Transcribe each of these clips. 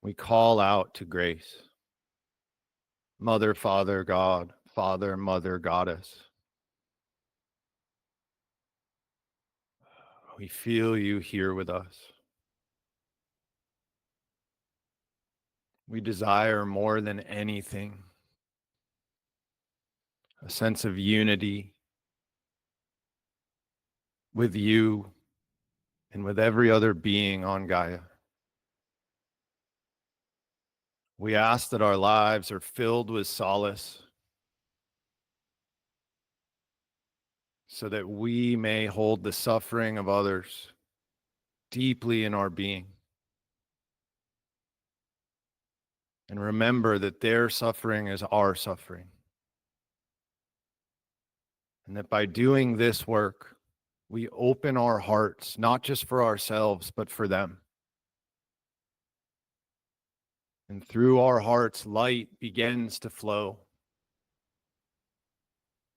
We call out to grace. Mother, Father, God, Father, Mother, Goddess. We feel you here with us. We desire more than anything a sense of unity with you and with every other being on Gaia. We ask that our lives are filled with solace so that we may hold the suffering of others deeply in our being and remember that their suffering is our suffering. And that by doing this work, we open our hearts, not just for ourselves, but for them. And through our hearts, light begins to flow.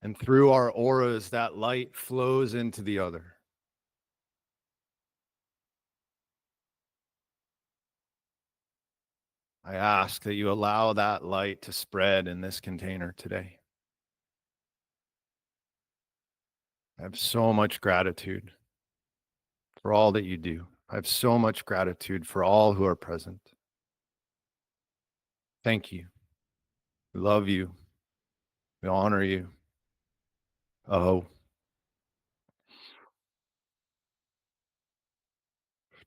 And through our auras, that light flows into the other. I ask that you allow that light to spread in this container today. I have so much gratitude for all that you do. I have so much gratitude for all who are present. Thank you. We love you. We honor you. Oh.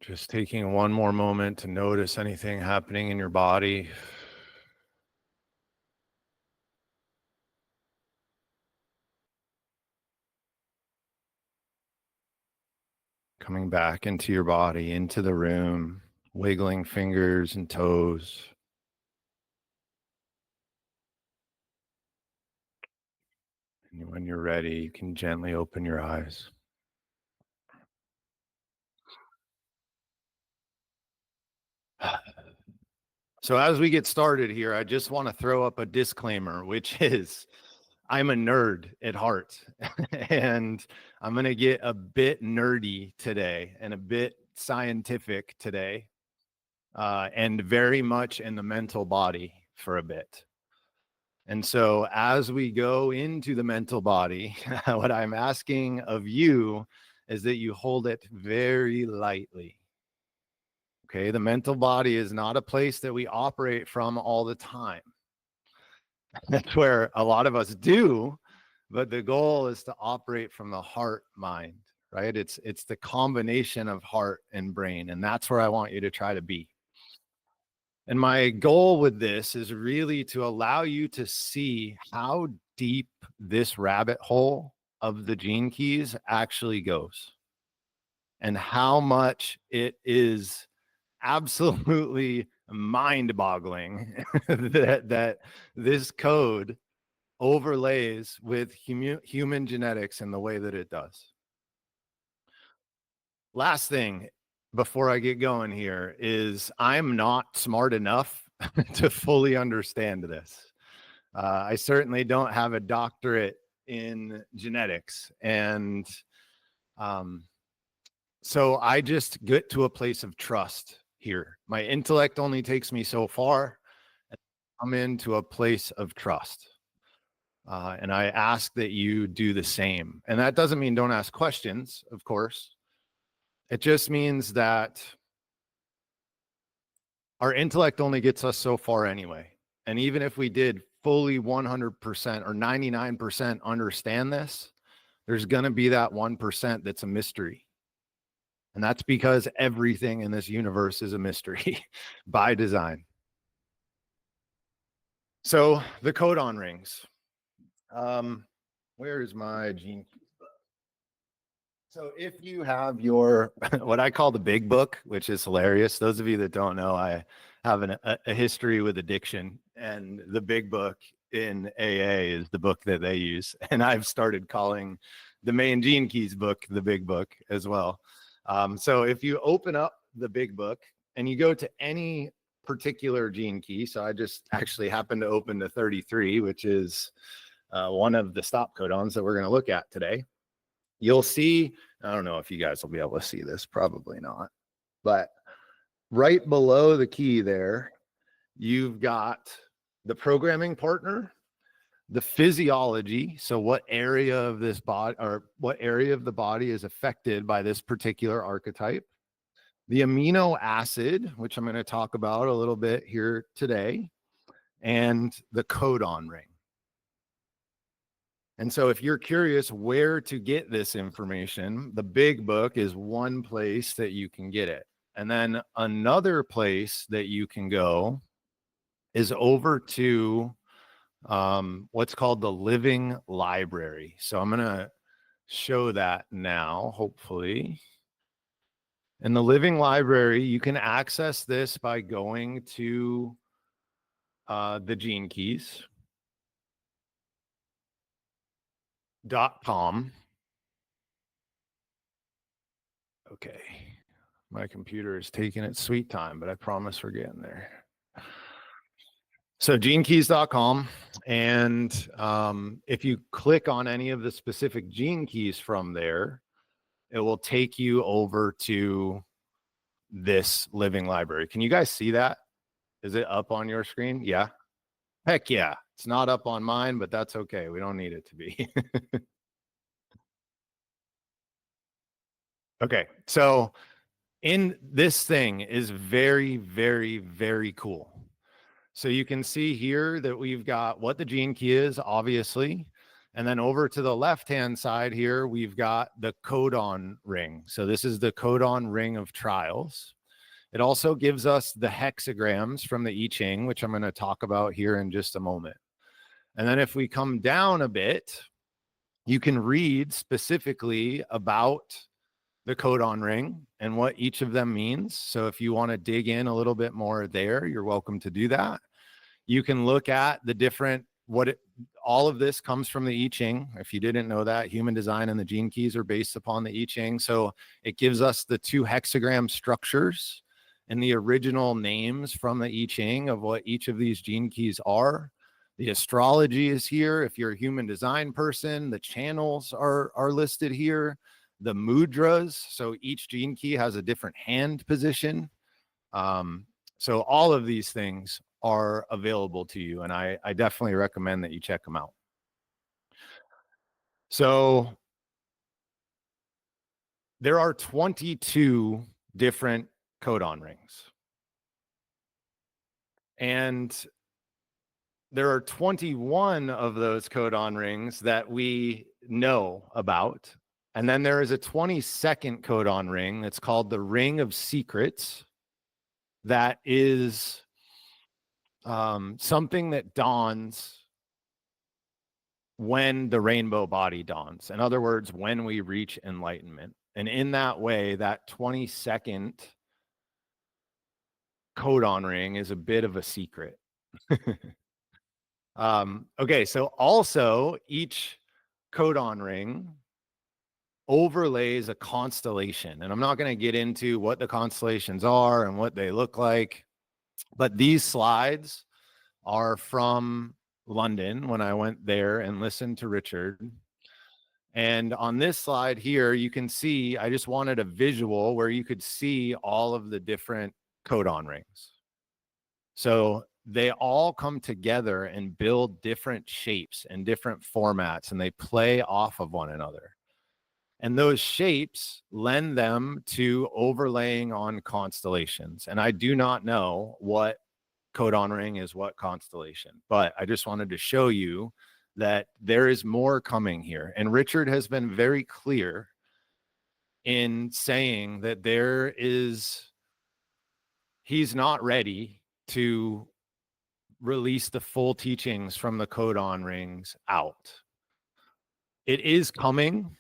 Just taking one more moment to notice anything happening in your body. Coming back into your body, into the room, wiggling fingers and toes. And when you're ready, you can gently open your eyes. So as we get started here, I just want to throw up a disclaimer, which is I'm a nerd at heart, and I'm going to get a bit nerdy today and a bit scientific today, and very much in the mental body for a bit. And so as we go into the mental body, what I'm asking of you is that you hold it very lightly. Okay, the mental body is not a place that we operate from all the time. That's where a lot of us do, but the goal is to operate from the heart mind, right? It's the combination of heart and brain, and that's where I want you to try to be. And my goal with this is really to allow you to see how deep this rabbit hole of the gene keys actually goes and how much it is absolutely mind-boggling that this code overlays with human genetics in the way that it does. Last thing before I get going here is I'm not smart enough to fully understand this. I certainly don't have a doctorate in genetics, and so I just get to a place of trust here. My intellect only takes me so far. I'm into a place of trust. And I ask that you do the same. And that doesn't mean don't ask questions, of course. It just means that our intellect only gets us so far anyway. And even if we did fully 100% or 99% understand this, there's going to be that 1% that's a mystery. And that's because everything in this universe is a mystery by design. So the codon rings. Where is my gene keys book? So if you have your, what I call the big book, which is hilarious. Those of you that don't know, I have a history with addiction, and the big book in AA is the book that they use. And I've started calling the main gene keys book the big book as well. So if you open up the big book and you go to any particular gene key, so I just actually happened to open the 33, which is one of the stop codons that we're going to look at today. You'll see, I don't know if you guys will be able to see this, probably not, but Right below the key there, you've got the programming partner, the physiology. So what area of this body or what area of the body is affected by this particular archetype? The amino acid, which I'm going to talk about a little bit here today, and the codon ring. And so if you're curious where to get this information, the big book is one place that you can get it. And then another place that you can go is over to what's called the Living Library. So I'm going to show that now, hopefully. In the Living Library, you can access this by going to the Gene Keys.com. Okay. My computer is taking its sweet time, but I promise we're getting there. So genekeys.com. And if you click on any of the specific gene keys from there, it will take you over to this living library. Can you guys see that? Is it up on your screen? Yeah. Heck yeah. It's not up on mine, but that's okay. We don't need it to be. Okay. So in this thing is very, very, very cool. So you can see here that we've got what the gene key is, obviously. And then over to the left-hand side here, we've got the codon ring. So this is the codon ring of trials. It also gives us the hexagrams from the I Ching, which I'm going to talk about here in just a moment. And then if we come down a bit, you can read specifically about the codon ring and what each of them means. So if you want to dig in a little bit more there, you're welcome to do that. You can look at the different, all of this comes from the I Ching. If you didn't know that, human design and the gene keys are based upon the I Ching. So it gives us the 2 hexagram structures and the original names from the I Ching of what each of these gene keys are. The astrology is here. If you're a human design person, the channels are listed here. The mudras, so each gene key has a different hand position. So all of these things are available to you, and I definitely recommend that you check them out. So there are 22 different codon rings, and there are 21 of those codon rings that we know about. And then there is a 22nd codon ring that's called the Ring of Secrets. That is something that dawns when the rainbow body dawns. In other words, when we reach enlightenment. And in that way, that 22nd codon ring is a bit of a secret. Okay, so also each codon ring overlays a constellation. And I'm not going to get into what the constellations are and what they look like, but these slides are from London when I went there and listened to Richard. And on this slide here, you can see, I just wanted a visual where you could see all of the different codon rings. So they all come together and build different shapes and different formats, and they play off of one another. And those shapes lend them to overlaying on constellations. And I do not know what codon ring is what constellation, but I just wanted to show you that there is more coming here. And Richard has been very clear in saying that he's not ready to release the full teachings from the codon rings out. It is coming.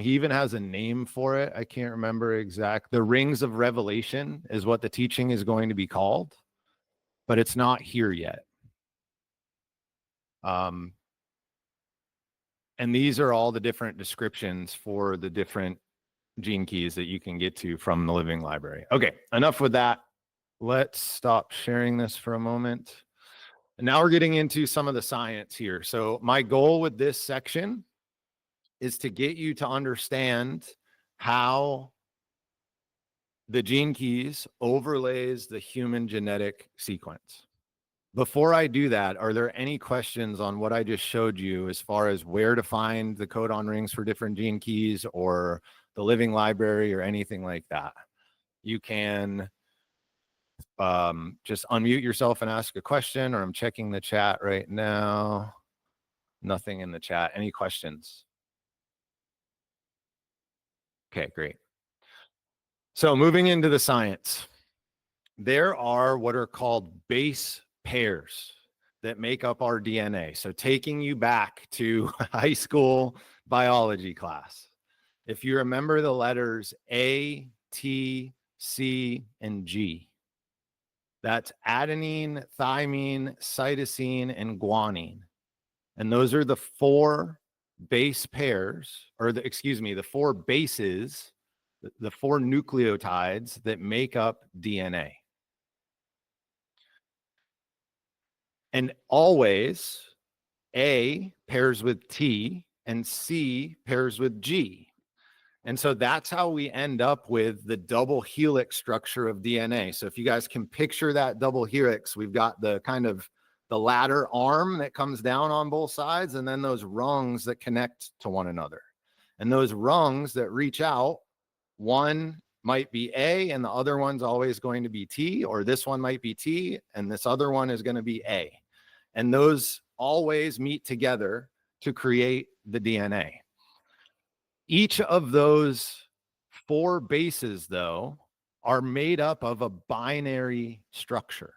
He even has a name for it. I can't remember exact. The Rings of Revelation is what the teaching is going to be called, but it's not here yet. And these are all the different descriptions for the different gene keys that you can get to from the Living Library. Okay, enough with that. Let's stop sharing this for a moment. And now we're getting into some of the science here. So my goal with this section is to get you to understand how the gene keys overlays the human genetic sequence. Before I do that, are there any questions on what I just showed you as far as where to find the codon rings for different gene keys or the living library or anything like that? You can just unmute yourself and ask a question, or I'm checking the chat right now. Nothing in the chat. Any questions? Okay, great. So moving into the science, there are what are called base pairs that make up our DNA. So taking you back to high school biology class, if you remember the letters A, T, C, and G, that's adenine, thymine, cytosine, and guanine. And those are the four base pairs, or the four bases, the four nucleotides that make up DNA. And always A pairs with T and C pairs with G. And so that's how we end up with the double helix structure of DNA. So if you guys can picture that double helix, we've got the kind of the ladder arm that comes down on both sides, and then those rungs that connect to one another. And those rungs that reach out, one might be A and the other one's always going to be T, or this one might be T and this other one is going to be A. And those always meet together to create the DNA. Each of those four bases, though, are made up of a binary structure.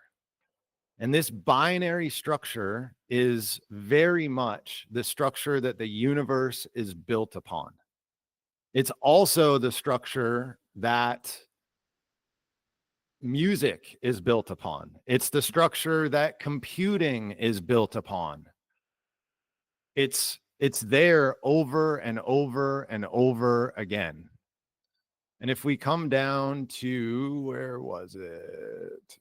And this binary structure is very much the structure that the universe is built upon. It's also the structure that music is built upon. It's the structure that computing is built upon. It's there over and over and over again. And if we come down to, where was it?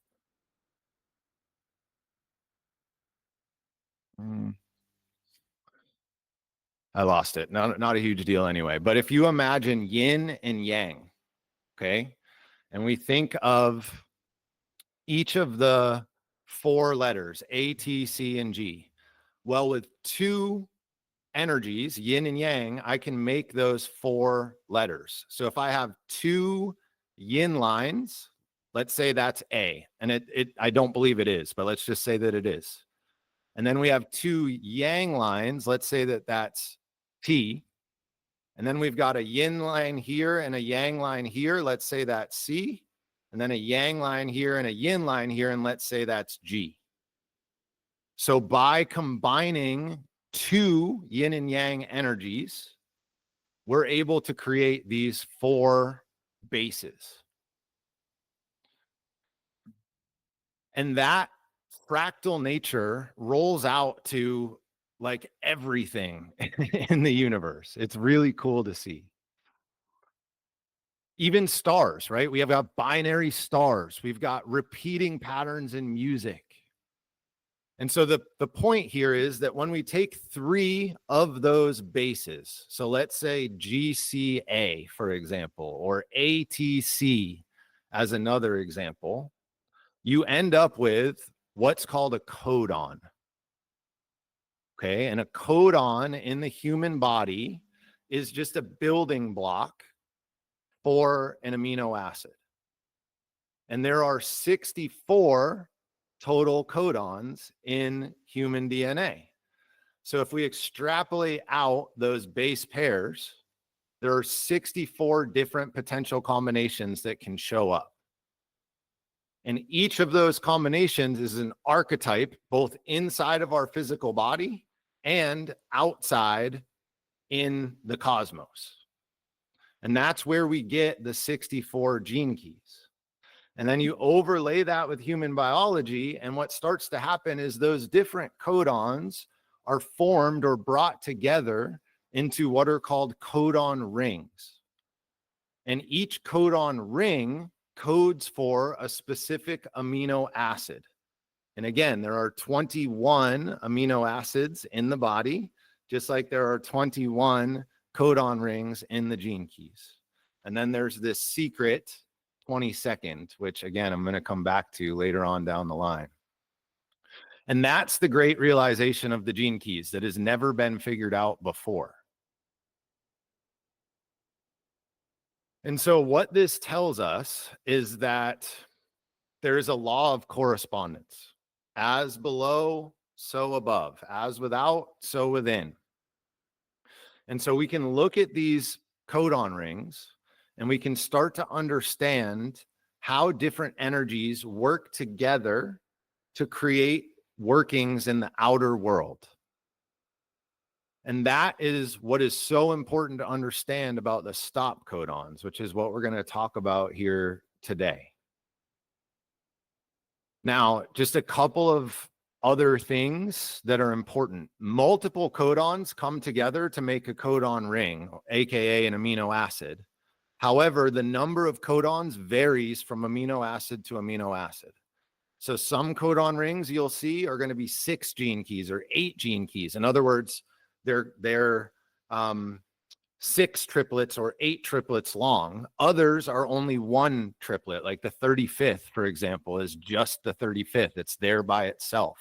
I lost it. Not a huge deal anyway. But if you imagine yin and yang, okay, and we think of each of the four letters, A, T, C, and G. Well, with two energies, yin and yang, I can make those four letters. So if I have two yin lines, let's say that's A, and I don't believe it is, but let's just say that it is. And then we have two yang lines, let's say that that's T. And then we've got a yin line here and a yang line here, let's say that's C. And then a yang line here and a yin line here, and let's say that's G. So by combining two yin and yang energies, we're able to create these four bases. And that fractal nature rolls out to like everything in the universe. It's really cool to see. Even stars, right? We have got binary stars. We've got repeating patterns in music. And so the point here is that when we take three of those bases, so let's say GCA, for example, or ATC as another example, you end up with what's called a codon. Okay, and a codon in the human body is just a building block for an amino acid. And there are 64 total codons in human DNA. So if we extrapolate out those base pairs, there are 64 different potential combinations that can show up. And each of those combinations is an archetype, both inside of our physical body and outside in the cosmos. And that's where we get the 64 gene keys. And then you overlay that with human biology, and what starts to happen is those different codons are formed or brought together into what are called codon rings. And each codon ring codes for a specific amino acid. And again, there are 21 amino acids in the body, just like there are 21 codon rings in the gene keys. And then there's this secret 22nd, which again, I'm going to come back to later on down the line. And that's the great realization of the gene keys that has never been figured out before. And so what this tells us is that there is a law of correspondence. As below, so above. As without, so within. And so we can look at these codon rings and we can start to understand how different energies work together to create workings in the outer world. And that is what is so important to understand about the stop codons, which is what we're going to talk about here today. Now, just a couple of other things that are important. Multiple codons come together to make a codon ring, aka an amino acid. However, the number of codons varies from amino acid to amino acid. So some codon rings you'll see are going to be 6 gene keys or 8 gene keys. In other words, they're 6 triplets or 8 triplets long. Others are only 1 triplet, like the 35th, for example, is just the 35th. It's there by itself.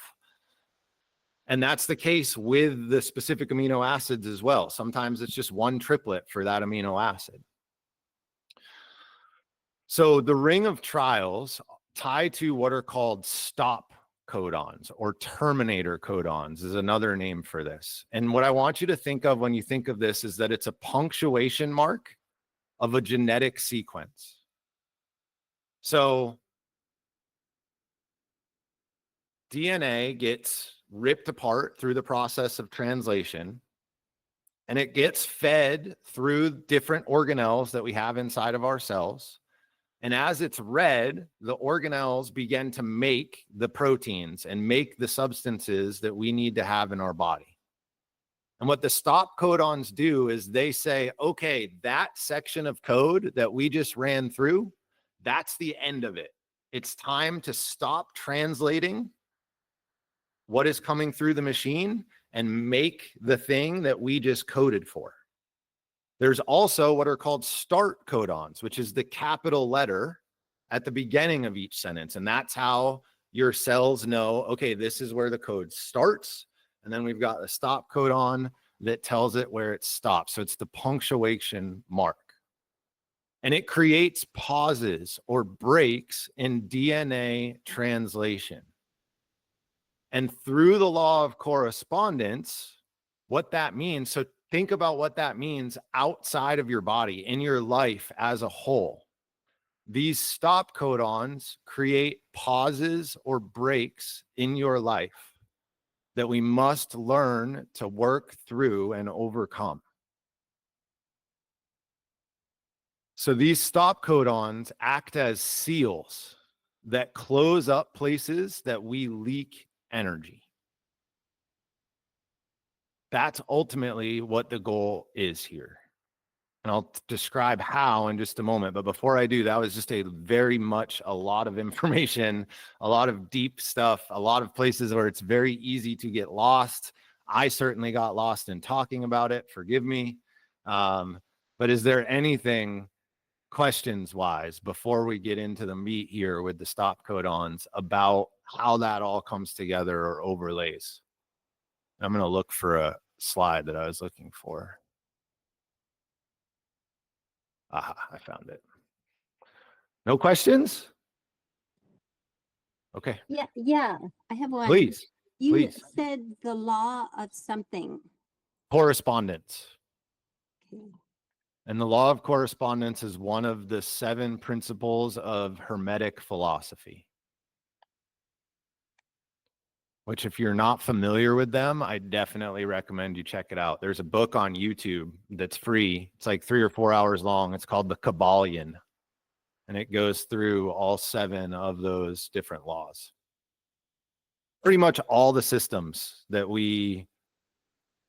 And that's the case with the specific amino acids as well. Sometimes it's just 1 triplet for that amino acid. So the ring of trials tie to what are called stop codons or terminator codons is another name for this. And what I want you to think of when you think of this is that it's a punctuation mark of a genetic sequence. So DNA gets ripped apart through the process of translation, and it gets fed through different organelles that we have inside of our cells. And as it's read, the organelles begin to make the proteins and make the substances that we need to have in our body. And what the stop codons do is they say, okay, that section of code that we just ran through, that's the end of it. It's time to stop translating what is coming through the machine and make the thing that we just coded for. There's also what are called start codons, which is the capital letter at the beginning of each sentence. And that's how your cells know, okay, this is where the code starts. And then we've got a stop codon that tells it where it stops. So it's the punctuation mark. And it creates pauses or breaks in DNA translation. And through the law of correspondence, what that means, so think about what that means outside of your body, in your life as a whole. These stop codons create pauses or breaks in your life that we must learn to work through and overcome. So these stop codons act as seals that close up places that we leak energy. That's ultimately what the goal is here. And I'll describe how in just a moment. But before I do, that was just a lot of information, a lot of deep stuff, a lot of places where it's very easy to get lost. I certainly got lost in talking about it. Forgive me. But is there anything questions wise before we get into the meat here with the stop codons about how that all comes together or overlays? I'm going to look for a slide that I was looking for. Aha, I found it. No questions? Okay. Yeah, I have one. Please. You said the law of something. Correspondence. Okay. And the law of correspondence is one of the 7 principles of Hermetic philosophy, which if you're not familiar with them, I definitely recommend you check it out. There's a book on YouTube that's free. It's like 3 or 4 hours long. It's called The Kabbalion, and it goes through all 7 of those different laws. Pretty much all the systems that we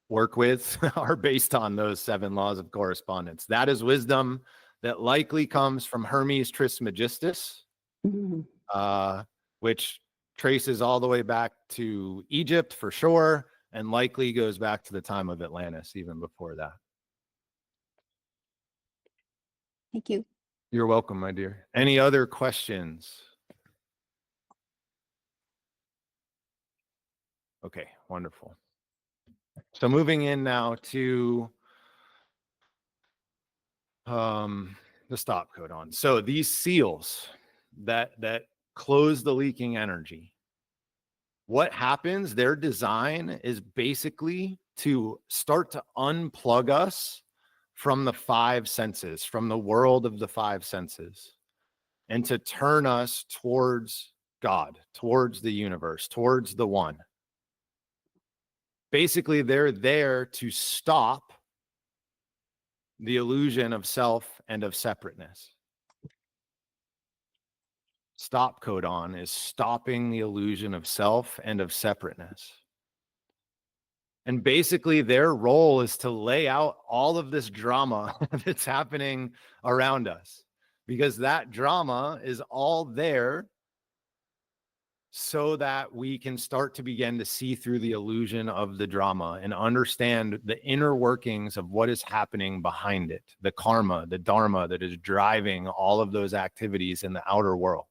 work with are based on those 7 laws of correspondence. That is wisdom that likely comes from Hermes Trismegistus, which traces all the way back to Egypt for sure, and likely goes back to the time of Atlantis, even before that. Thank you. You're welcome, my dear. Any other questions? Okay, wonderful. So moving in now to the stop codon. So these seals that close the leaking energy, what happens, their design is basically to start to unplug us from the five senses, from the world of the five senses, and to turn us towards God, towards the universe, towards the one. Basically, they're there to stop the illusion of self and of separateness. Stop codon is stopping the illusion of self and of separateness. And basically their role is to lay out all of this drama that's happening around us, because that drama is all there so that we can start to begin to see through the illusion of the drama and understand the inner workings of what is happening behind it, the karma, the dharma that is driving all of those activities in the outer world.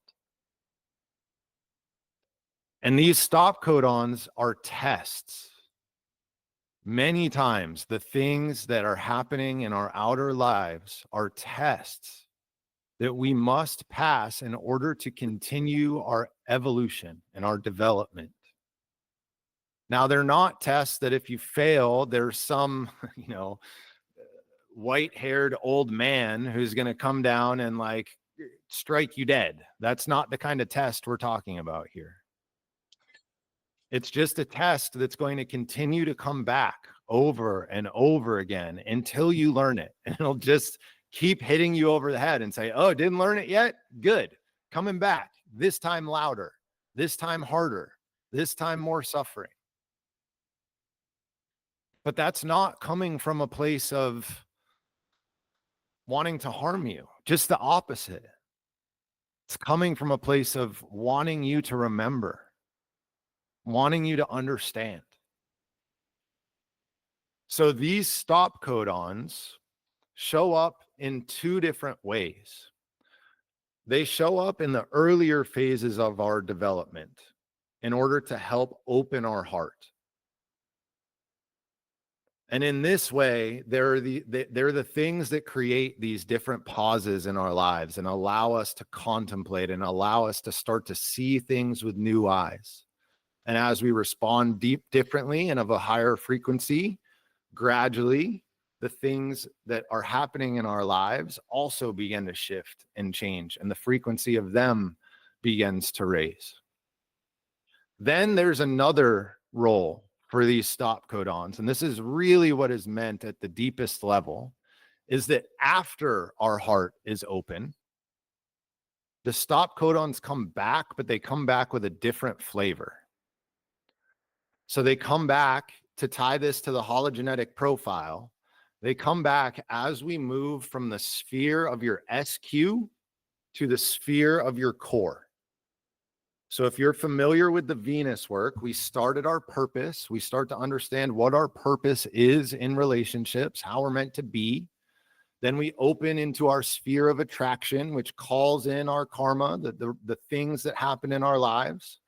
And these stop codons are tests. Many times, the things that are happening in our outer lives are tests that we must pass in order to continue our evolution and our development. Now, they're not tests that if you fail, there's some, white-haired old man who's going to come down and like strike you dead. That's not the kind of test we're talking about here. It's just a test that's going to continue to come back over and over again until you learn it. And it'll just keep hitting you over the head and say, oh, didn't learn it yet? Good. Coming back. This time louder. This time harder. This time more suffering. But that's not coming from a place of wanting to harm you. Just the opposite. It's coming from a place of wanting you to remember, wanting you to understand. So these stop codons show up in two different ways. They show up in the earlier phases of our development in order to help open our heart. And in this way, they're the things that create these different pauses in our lives and allow us to contemplate and allow us to start to see things with new eyes. And as we respond differently and of a higher frequency, gradually, the things that are happening in our lives also begin to shift and change, and the frequency of them begins to raise. Then there's another role for these stop codons, and this is really what is meant at the deepest level, is that after our heart is open, the stop codons come back, but they come back with a different flavor. So they come back to tie this to the hologenetic profile. They come back as we move from the sphere of your SQ to the sphere of your core. So if you're familiar with the Venus work, we start at our purpose. We start to understand what our purpose is in relationships, how we're meant to be. Then we open into our sphere of attraction, which calls in our karma, the things that happen in our lives.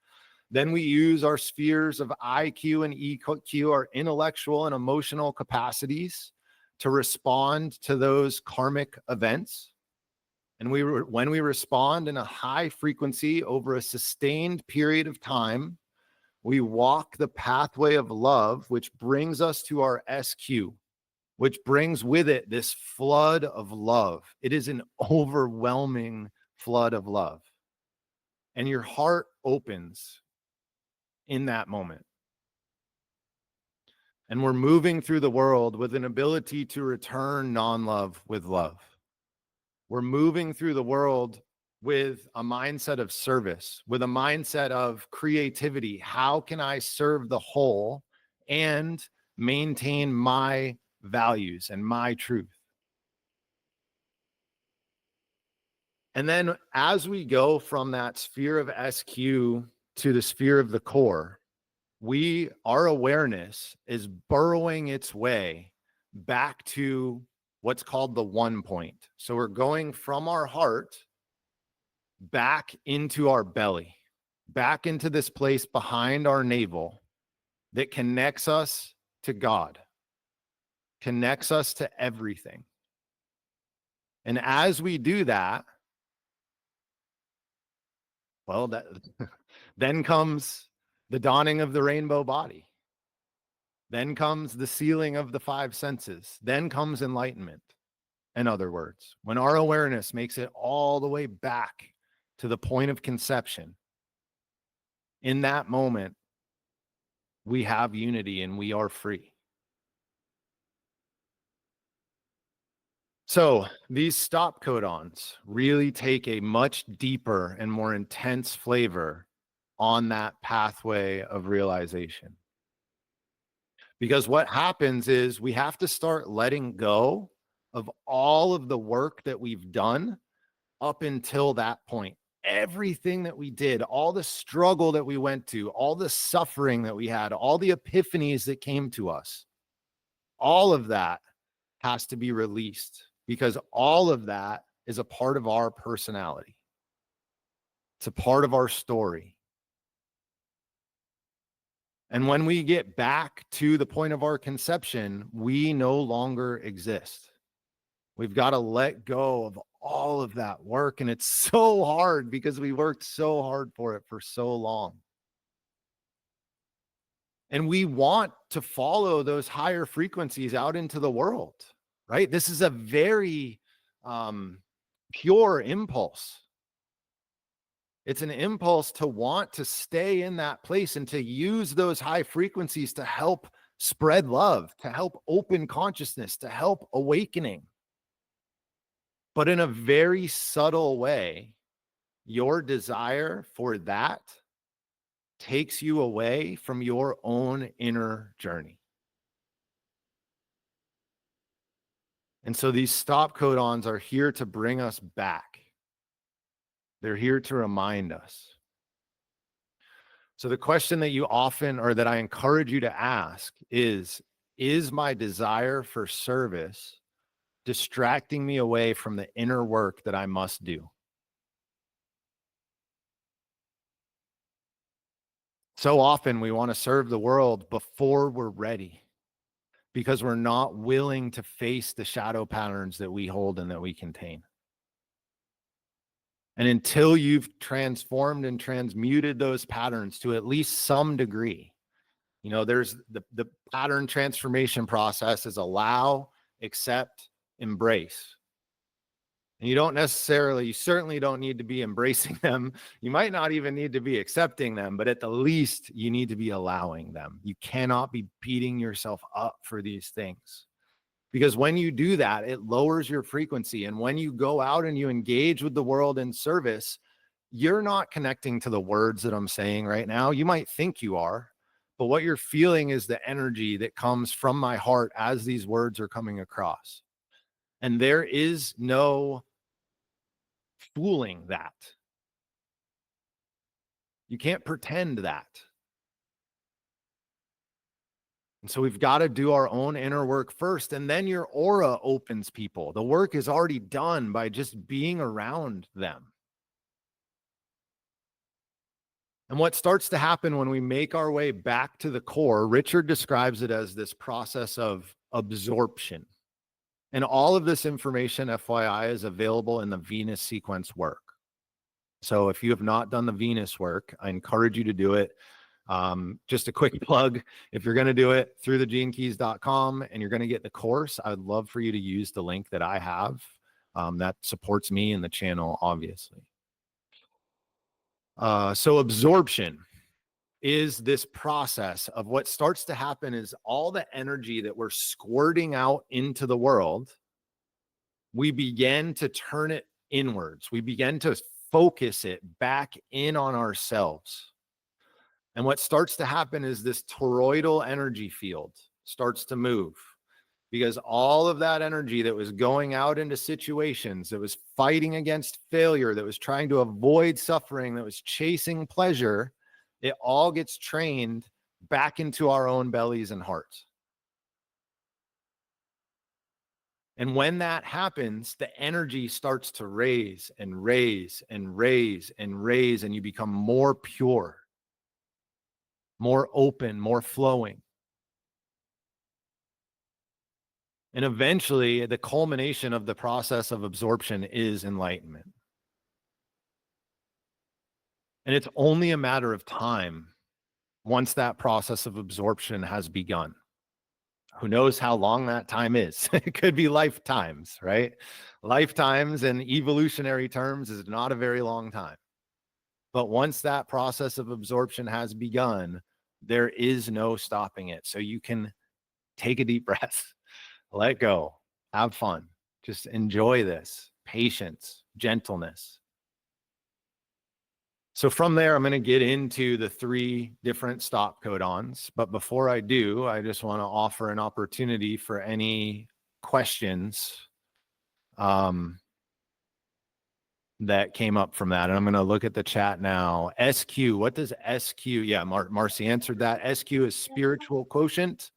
Then we use our spheres of IQ and EQ, our intellectual and emotional capacities, to respond to those karmic events. And when we respond in a high frequency over a sustained period of time, we walk the pathway of love, which brings us to our SQ, which brings with it this flood of love. It is an overwhelming flood of love. And your heart opens in that moment. And we're moving through the world with an ability to return non-love with love. We're moving through the world with a mindset of service, with a mindset of creativity. How can I serve the whole and maintain my values and my truth? And then as we go from that sphere of SQ to the sphere of the core, our awareness is burrowing its way back to what's called the one point. So we're going from our heart back into our belly, back into this place behind our navel that connects us to God, connects us to everything. And as we do that, well, that then comes the dawning of the rainbow body. Then comes the sealing of the five senses. Then comes enlightenment. In other words, when our awareness makes it all the way back to the point of conception, in that moment, we have unity and we are free. So these stop codons really take a much deeper and more intense flavor on that pathway of realization. Because what happens is we have to start letting go of all of the work that we've done up until that point. Everything that we did, all the struggle that we went to, all the suffering that we had, all the epiphanies that came to us, all of that has to be released because all of that is a part of our personality. It's a part of our story. And when we get back to the point of our conception, we no longer exist. We've got to let go of all of that work. And it's so hard because we worked so hard for it for so long. And we want to follow those higher frequencies out into the world, right? This is a very pure impulse. It's an impulse to want to stay in that place and to use those high frequencies to help spread love, to help open consciousness, to help awakening. But in a very subtle way, your desire for that takes you away from your own inner journey. And so these stop codons are here to bring us back. They're here to remind us. So the question that you often, or that I encourage you to ask is my desire for service distracting me away from the inner work that I must do? So often we want to serve the world before we're ready because we're not willing to face the shadow patterns that we hold and that we contain. And until you've transformed and transmuted those patterns to at least some degree, you know, there's the pattern transformation process is allow, accept, embrace. And you certainly don't need to be embracing them. You might not even need to be accepting them, but at the least you need to be allowing them. You cannot be beating yourself up for these things. Because when you do that, it lowers your frequency. And when you go out and you engage with the world in service, you're not connecting to the words that I'm saying right now. You might think you are, but what you're feeling is the energy that comes from my heart as these words are coming across. And there is no fooling that. You can't pretend that. And so we've got to do our own inner work first, and then your aura opens people. The work is already done by just being around them. And what starts to happen when we make our way back to the core, Richard describes it as this process of absorption. And all of this information, FYI, is available in the Venus sequence work. So if you have not done the Venus work, I encourage you to do it. Just a quick plug, if you're going to do it through thegenekeys.com and you're going to get the course, I'd love for you to use the link that I have that supports me and the channel, obviously. So absorption is this process of what starts to happen is all the energy that we're squirting out into the world, we begin to turn it inwards. We begin to focus it back in on ourselves. And what starts to happen is this toroidal energy field starts to move because all of that energy that was going out into situations, that was fighting against failure, that was trying to avoid suffering, that was chasing pleasure, it all gets trained back into our own bellies and hearts. And when that happens, the energy starts to raise and raise and raise and raise, and you become more pure, more open, more flowing. And eventually, the culmination of the process of absorption is enlightenment. And it's only a matter of time once that process of absorption has begun. Who knows how long that time is? It could be lifetimes, right? Lifetimes in evolutionary terms is not a very long time. But once that process of absorption has begun, there is no stopping it. So you can take a deep breath, let go, have fun, just enjoy this patience, gentleness. So from there, I'm going to get into the 3 different stop codons. But before I do, I just want to offer an opportunity for any questions that came up from that. And I'm going to look at the chat now. SQ, what does SQ? Yeah, Marcy answered that. SQ is spiritual quotient.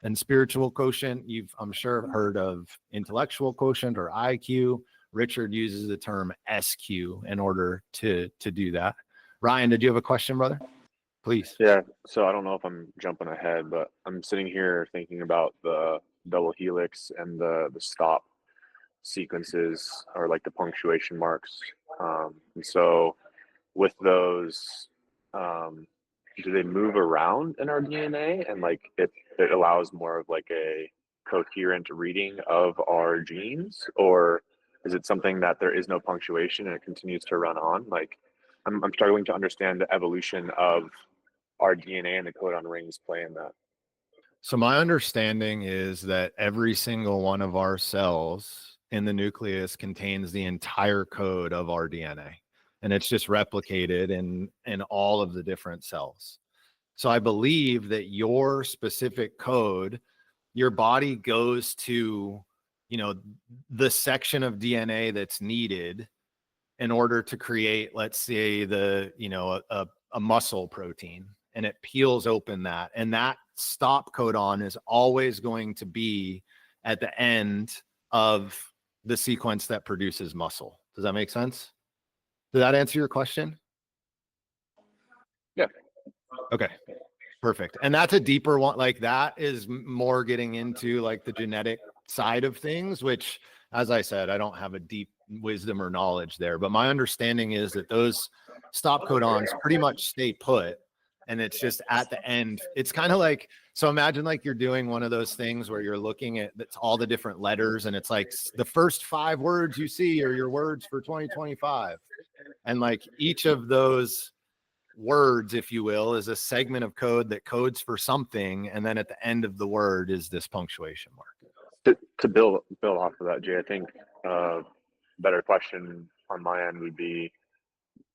And spiritual quotient, you've, I'm sure, heard of intellectual quotient or IQ. Richard uses the term SQ in order to do that. Ryan, did you have a question, brother? Please. Yeah, so I don't know if I'm jumping ahead, but I'm sitting here thinking about the double helix and the stop sequences, or like the punctuation marks. And so with those, do they move around in our DNA, and like it allows more of like a coherent reading of our genes, or is it something that there is no punctuation and it continues to run on? Like I'm struggling to understand the evolution of our DNA and the codon rings play in that. So my understanding is that every single one of our cells in the nucleus contains the entire code of our DNA, and it's just replicated in all of the different cells. So I believe that your specific code, your body goes to, you know, the section of DNA that's needed in order to create, let's say, the, you know, a muscle protein, and it peels open that, and that stop codon is always going to be at the end of the sequence that produces muscle. Does that make sense? Did that answer your question? Yeah. Okay, perfect. And that's a deeper one. Like that is more getting into like the genetic side of things, which, as I said, I don't have a deep wisdom or knowledge there, but my understanding is that those stop codons pretty much stay put. And it's just at the end, it's kind of like, so imagine like you're doing one of those things where you're looking at it's all the different letters, and it's like the first 5 words you see are your words for 2025. And like each of those words, if you will, is a segment of code that codes for something. And then at the end of the word is this punctuation mark. To build off of that, Jay, I think better question on my end would be,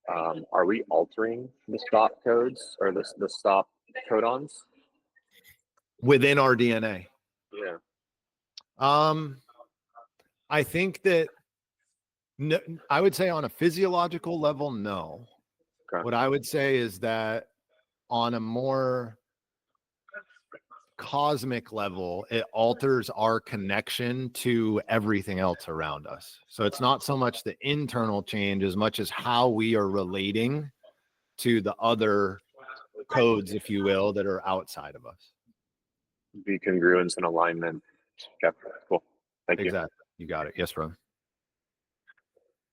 are we altering the stop codes or the stop codons Within our DNA? Yeah. I think that no, I would say on a physiological level, no. Okay. What I would say is that on a more cosmic level, it alters our connection to everything else around us. So it's not so much the internal change as much as how we are relating to the other codes, if you will, that are outside of us. Be congruence and alignment. Okay, cool. Thank you. Exactly. You got it. Yes, brother.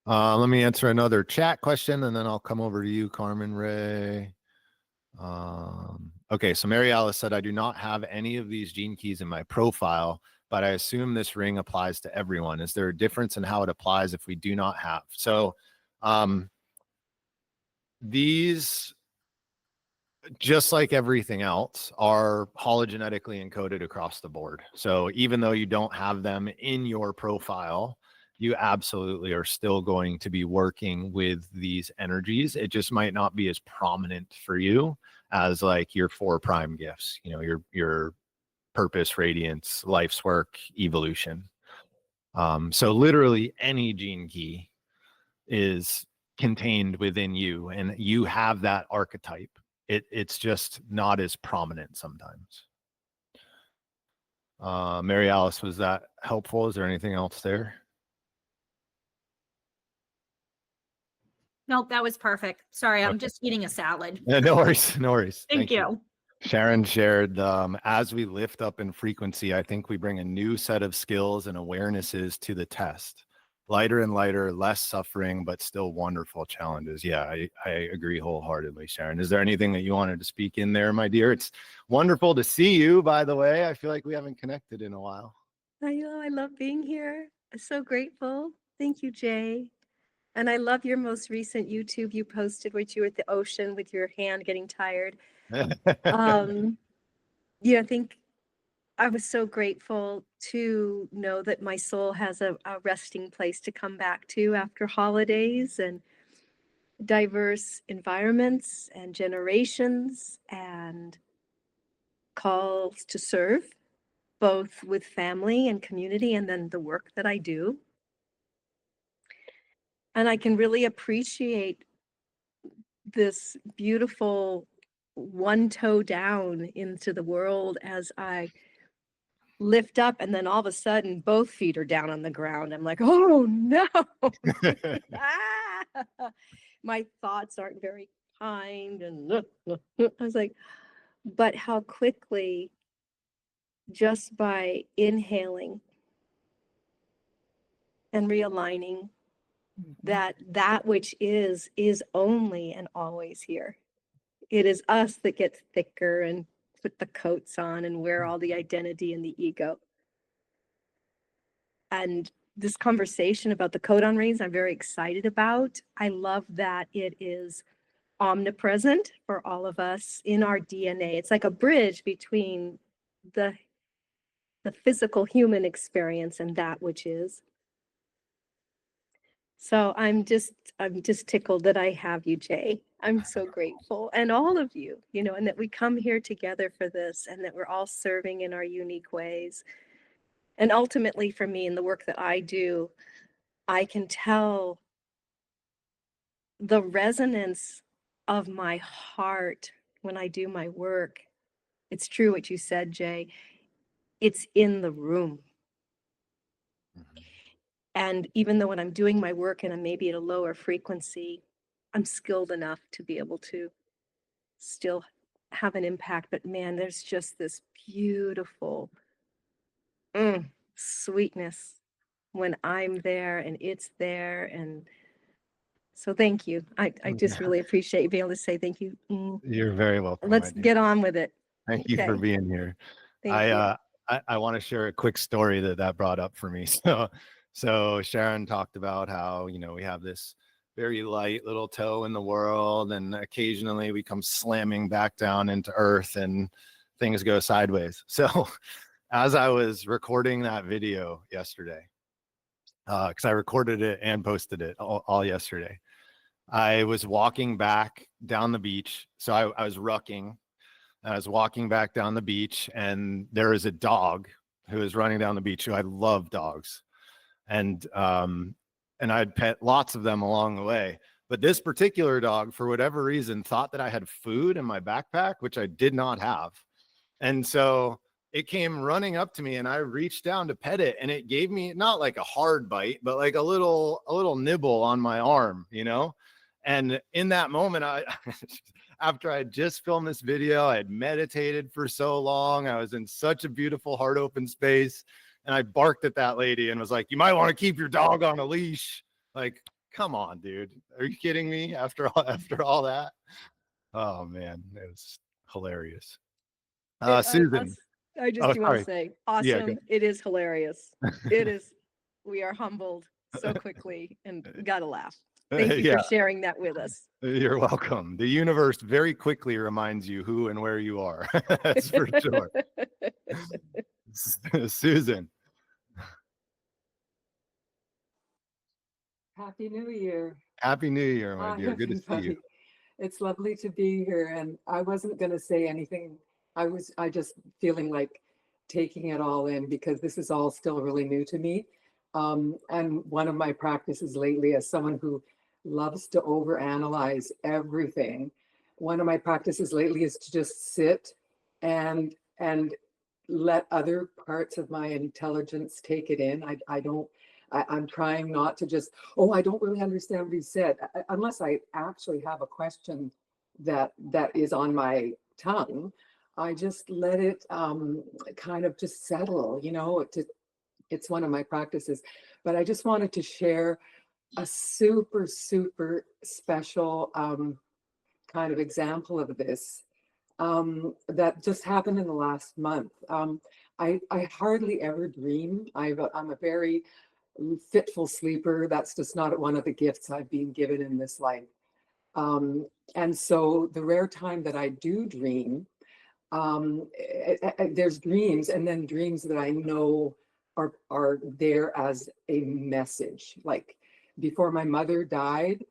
Let me answer another chat question, and then I'll come over to you, Carmen Ray. Okay, so Mary Alice said, I do not have any of these gene keys in my profile, but I assume this ring applies to everyone. Is there a difference in how it applies if we do not have? So these, just like everything else, are hologenetically encoded across the board. So even though you don't have them in your profile, you absolutely are still going to be working with these energies. It just might not be as prominent for you as like your 4 prime gifts, you know, your purpose, radiance, life's work, evolution. So literally any gene key is contained within you, and you have that archetype. It's just not as prominent sometimes. Mary Alice, was that helpful? Is there anything else there? Nope, that was perfect. Sorry, I'm Okay. just eating a salad. Yeah, no worries, no worries. Thank you. Sharon shared, as we lift up in frequency, I think we bring a new set of skills and awarenesses to the test. Lighter and lighter, less suffering, but still wonderful challenges. Yeah, I agree wholeheartedly, Sharon. Is there anything that you wanted to speak in there, my dear? It's wonderful to see you, by the way. I feel like we haven't connected in a while. I know, I love being here. I'm so grateful. Thank you, Jay. And I love your most recent YouTube you posted, which you were at the ocean with your hand getting tired. I think I was so grateful to know that my soul has a resting place to come back to after holidays and diverse environments and generations and calls to serve, both with family and community, and then the work that I do. And I can really appreciate this beautiful one toe down into the world as I lift up, and then all of a sudden both feet are down on the ground. I'm like, oh no. Ah! My thoughts aren't very kind, and I was like, but how quickly, just by inhaling and realigning, that which is only and always here. It is us that gets thicker and put the coats on and wear all the identity and the ego. And this conversation about the codon rings, I'm very excited about. I love that it is omnipresent for all of us in our DNA. It's like a bridge between the physical human experience and that which is. So I'm just tickled that I have you, Jay. I'm so grateful. And all of you, and that we come here together for this, and that we're all serving in our unique ways. And ultimately for me, in the work that I do, I can tell the resonance of my heart when I do my work. It's true what you said, Jay. It's in the room. And even though when I'm doing my work and I'm maybe at a lower frequency, I'm skilled enough to be able to still have an impact. But man, there's just this beautiful sweetness when I'm there and it's there. And so thank you. I just really appreciate you being able to say thank you. You're very welcome. Let's get on with it. Thank you for being here. Thank you. I want to share a quick story that brought up for me. So Sharon talked about how, we have this very light little toe in the world, and occasionally we come slamming back down into earth and things go sideways. So as I was recording that video yesterday, because I recorded it and posted it all yesterday, I was walking back down the beach. So I was rucking. I was walking back down the beach, and there is a dog who is running down the beach. Who I love dogs, and I'd pet lots of them along the way. But this particular dog, for whatever reason, thought that I had food in my backpack, which I did not have. And so it came running up to me, and I reached down to pet it, and it gave me not like a hard bite, but like a little nibble on my arm, And in that moment, after I had just filmed this video, I had meditated for so long. I was in such a beautiful heart open space. And I barked at that lady and was like, you might want to keep your dog on a leash. Like, come on, dude. Are you kidding me? After all that? Oh man, it was hilarious. Susan. I just do want to say, awesome. Yeah, it is hilarious. It is. We are humbled so quickly, and gotta laugh. Thank you for sharing that with us. You're welcome. The universe very quickly reminds you who and where you are. That's for sure. Susan. Happy New Year. Happy New Year, my Hi, dear. Good to see everybody. you. It's lovely to be here. And I wasn't going to say anything. I just feeling like taking it all in, because this is all still really new to me. And one of my practices lately, as someone who loves to overanalyze everything, one of my practices lately is to just sit and let other parts of my intelligence take it in. I'm trying not to just, oh, I don't really understand what he said, unless I actually have a question that is on my tongue. I just let it kind of just settle, you know. It's one of my practices. But I just wanted to share a super, super special kind of example of this that just happened in the last month. I hardly ever dream. I'm a very fitful sleeper. That's just not one of the gifts I've been given in this life. And so the rare time that I do dream, there's dreams, and then dreams that I know are there as a message. Like before my mother died,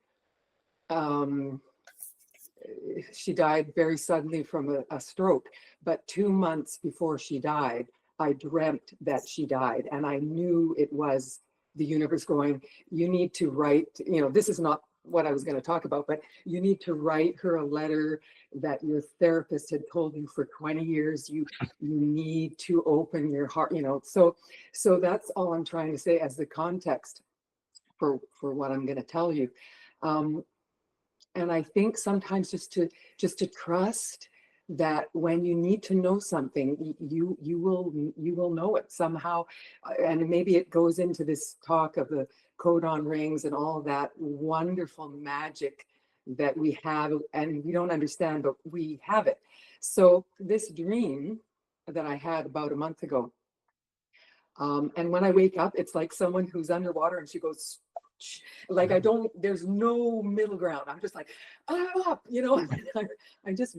she died very suddenly from a stroke, but 2 months before she died, I dreamt that she died, and I knew it was the universe going, you need to write, you know, this is not what I was going to talk about, but you need to write her a letter that your therapist had told you for 20 years. You need to open your heart, you know. So that's all I'm trying to say as the context for what I'm going to tell you. And I think sometimes just to trust that when you need to know something, you will know it somehow. And maybe it goes into this talk of the codon rings and all that wonderful magic that we have, and we don't understand, but we have it. So this dream that I had about a month ago, and when I wake up, it's like someone who's underwater and she goes, like, there's no middle ground. I'm just like, I'm up, you know. I'm just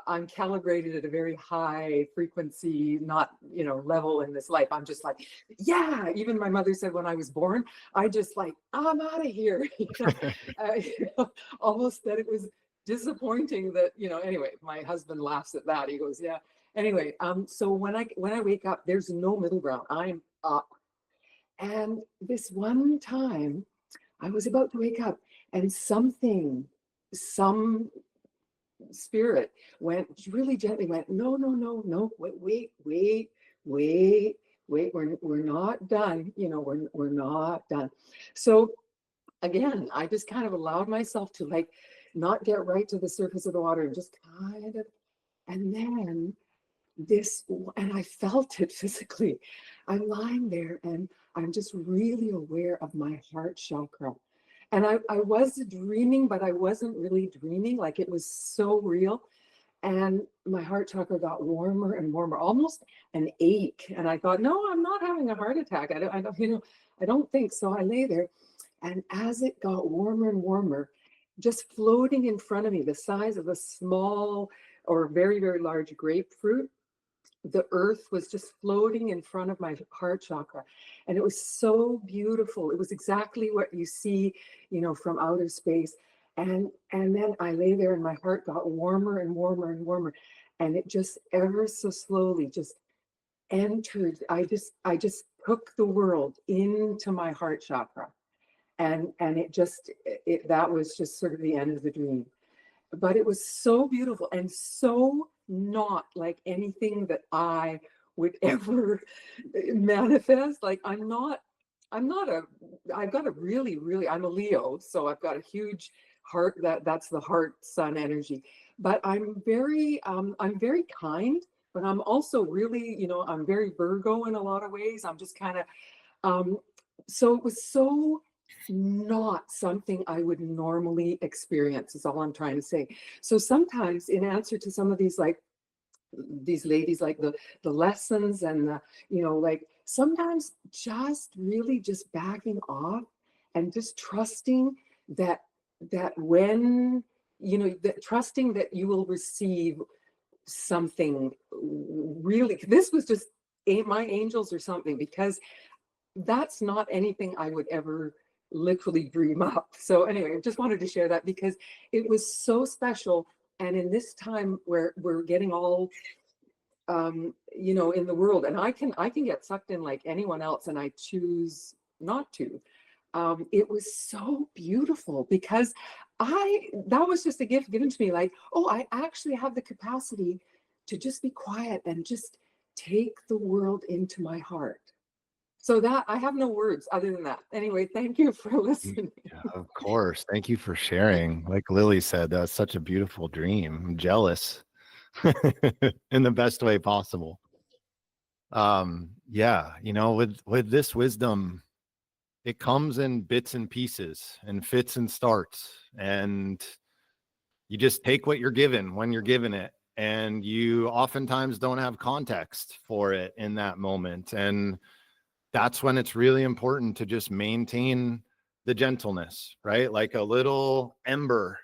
I'm calibrated at a very high frequency, not, you know, level in this life. I'm just like, yeah. Even my mother said when I was born, I just like, I'm out of here. Almost that it was disappointing that, you know, anyway, my husband laughs at that. He goes, yeah. Anyway, so when I wake up, there's no middle ground. I'm up. And this one time I was about to wake up, and some spirit went really gently, went, no, wait, we're not done. You know, we're not done. So again, I just kind of allowed myself to like not get right to the surface of the water and just kind of, and then and I felt it physically. I'm lying there and I'm just really aware of my heart chakra. And I was dreaming, but I wasn't really dreaming. Like, it was so real. And my heart chakra got warmer and warmer, almost an ache. And I thought, no, I'm not having a heart attack. I don't, you know, I don't think so. I lay there. And as it got warmer and warmer, just floating in front of me, the size of a small or very, very large grapefruit, the earth was just floating in front of my heart chakra. And it was so beautiful. It was exactly what you see, you know, from outer space. And then I lay there and my heart got warmer and warmer and warmer. And it just ever so slowly just entered. I just took the world into my heart chakra. And that was just sort of the end of the dream. But it was so beautiful and so not like anything that I would ever manifest. Like, I've got a really, I'm a Leo, so I've got a huge heart, that's the heart sun energy. But I'm very kind, but I'm also really, you know, I'm very Virgo in a lot of ways. I'm just kind of, so it was so not something I would normally experience, is all I'm trying to say. So sometimes, in answer to some of these, like these ladies, like the lessons and the, you know, like sometimes just really just backing off and just trusting that when, you know, that trusting that you will receive something really, this was just my angels or something, because that's not anything I would ever literally dream up. So anyway, I just wanted to share that because it was so special. And in this time where we're getting all, you know, in the world, and I can get sucked in like anyone else, and I choose not to. It was so beautiful because that was just a gift given to me. Like, oh, I actually have the capacity to just be quiet and just take the world into my heart. So that I have no words other than that. Anyway, thank you for listening. Yeah, of course. Thank you for sharing. Like Lily said, that's such a beautiful dream. I'm jealous in the best way possible. Yeah, you know, with this wisdom, it comes in bits and pieces and fits and starts, and you just take what you're given when you're given it, and you oftentimes don't have context for it in that moment. And that's when it's really important to just maintain the gentleness, right? Like a little ember,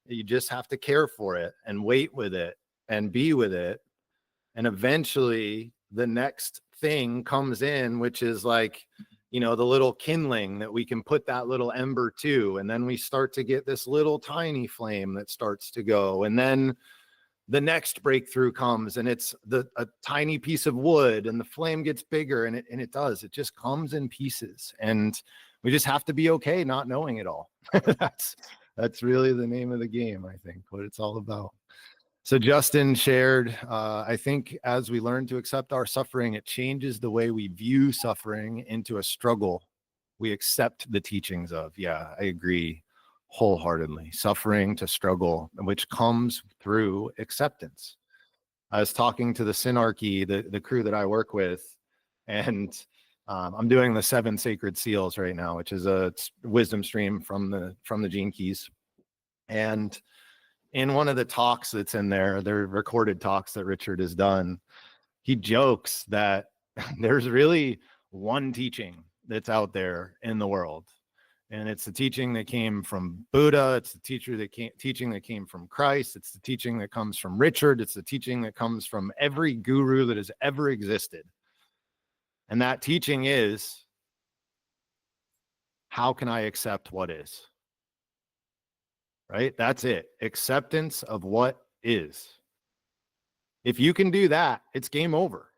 you just have to care for it and wait with it and be with it. And eventually the next thing comes in, which is like, you know, the little kindling that we can put that little ember to. And then we start to get this little tiny flame that starts to go. And then the next breakthrough comes, and it's a tiny piece of wood, and the flame gets bigger, and it just comes in pieces. And we just have to be okay not knowing it all. That's really the name of the game, I think, what it's all about. So Justin shared, I think as we learn to accept our suffering, it changes the way we view suffering into a struggle we accept the teachings of. Yeah, I agree wholeheartedly. Suffering to struggle, which comes through acceptance. I was talking to the Synarchy, the crew that I work with, and I'm doing the 7 sacred seals right now, which is a wisdom stream from the Gene Keys. And in one of the talks that's in there, they're recorded talks that Richard has done, he jokes that there's really one teaching that's out there in the world. And it's the teaching that came from Buddha. It's the teaching that came from Christ. It's the teaching that comes from Richard. It's the teaching that comes from every guru that has ever existed. And that teaching is, how can I accept what is? Right? That's it. Acceptance of what is. If you can do that, it's game over.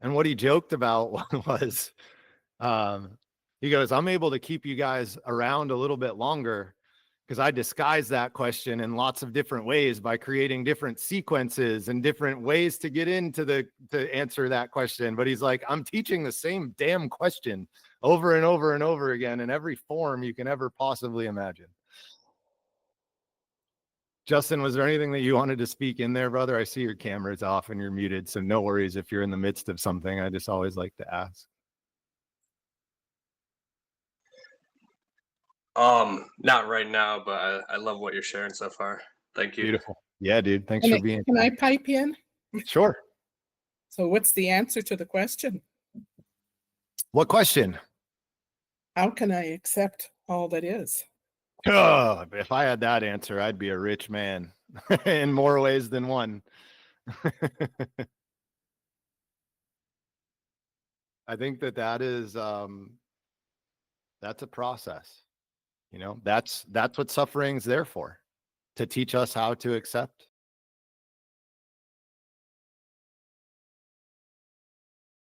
And what he joked about was, he goes, I'm able to keep you guys around a little bit longer because I disguise that question in lots of different ways by creating different sequences and different ways to get into to answer that question. But he's like, I'm teaching the same damn question over and over and over again in every form you can ever possibly imagine. Justin, was there anything that you wanted to speak in there, brother? I see your camera's off and you're muted, so no worries if you're in the midst of something. I just always like to ask. Not right now, but I love what you're sharing so far. Thank you. Beautiful. Yeah, dude. Thanks Can for I, being can I here. pipe in? Sure. So what's the answer to the question? What question? How can I accept all that is? Oh, if I had that answer, I'd be a rich man in more ways than one. I think that is that's a process. You know, that's what suffering's there for, to teach us how to accept.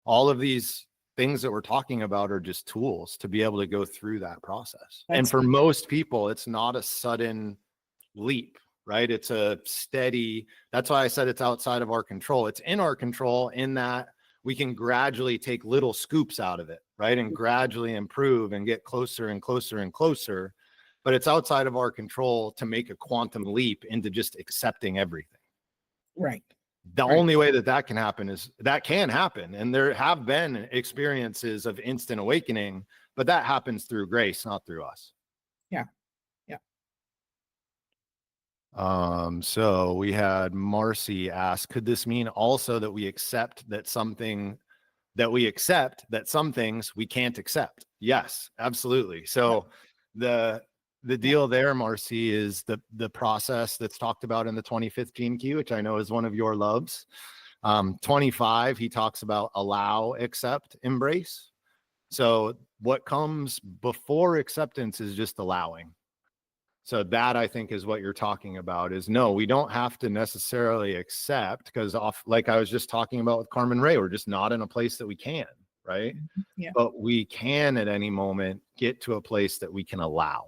All of these things that we're talking about are just tools to be able to go through that process. And for most people, it's not a sudden leap, right? It's a steady, that's why I said it's outside of our control. It's in our control in that we can gradually take little scoops out of it, right? And gradually improve and get closer and closer and closer. But it's outside of our control to make a quantum leap into just accepting everything. Right. The Right. only way that can happen is that can happen. And there have been experiences of instant awakening, but that happens through grace, not through us. Yeah. Yeah. So we had Marcy ask, could this mean also that we accept that some things we can't accept? Yes, absolutely. So the deal there, Marcy, is the process that's talked about in the 25th Gene Key, which I know is one of your loves. 25, he talks about allow, accept, embrace. So what comes before acceptance is just allowing. So that, I think, is what you're talking about, is no, we don't have to necessarily accept, because like I was just talking about with Carmen Ray, we're just not in a place that we can, right? Yeah. But we can at any moment get to a place that we can allow.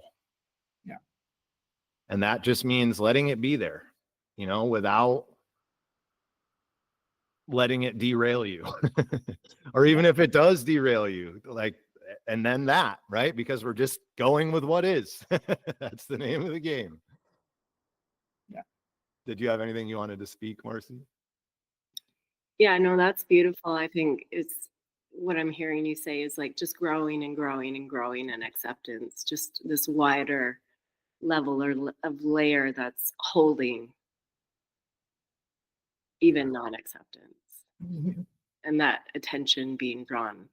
And that just means letting it be there, you know, without letting it derail you. Or even if it does derail you, like, and then that, right? Because we're just going with what is. That's the name of the game. Yeah. Did you have anything you wanted to speak, Marcy? Yeah, no, that's beautiful. I think it's what I'm hearing you say is like just growing and growing and growing in acceptance, just this wider level of layer that's holding even non-acceptance, Mhm. and that attention being drawn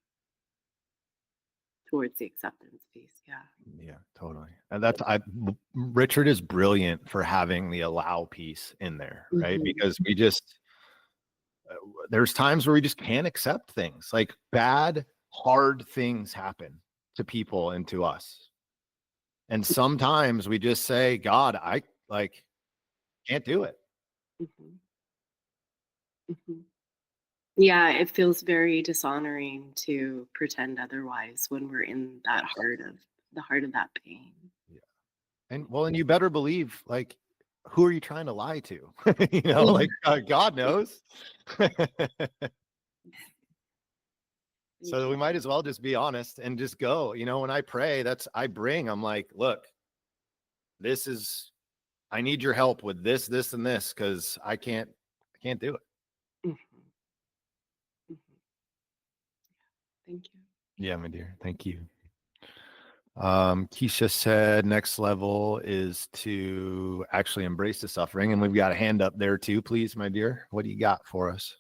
towards the acceptance piece. Yeah. Yeah, totally. And Richard is brilliant for having the allow piece in there, right? Mhm. Because we just there's times where we just can't accept things. Like bad, hard things happen to people and to us. And sometimes we just say, God, I like can't do it. Mhm. Mhm. Yeah, it feels very dishonoring to pretend otherwise when we're in that heart of that pain. And well, and you better believe, like, who are you trying to lie to? You know, like God knows. So we might as well just be honest and just go. You know, when I pray, I'm like, look, I need your help with this, this, and this, because I can't do it. Mhm. Mhm. Thank you. Yeah, my dear. Thank you. Keisha said next level is to actually embrace the suffering. And we've got a hand up there too, please, my dear. What do you got for us?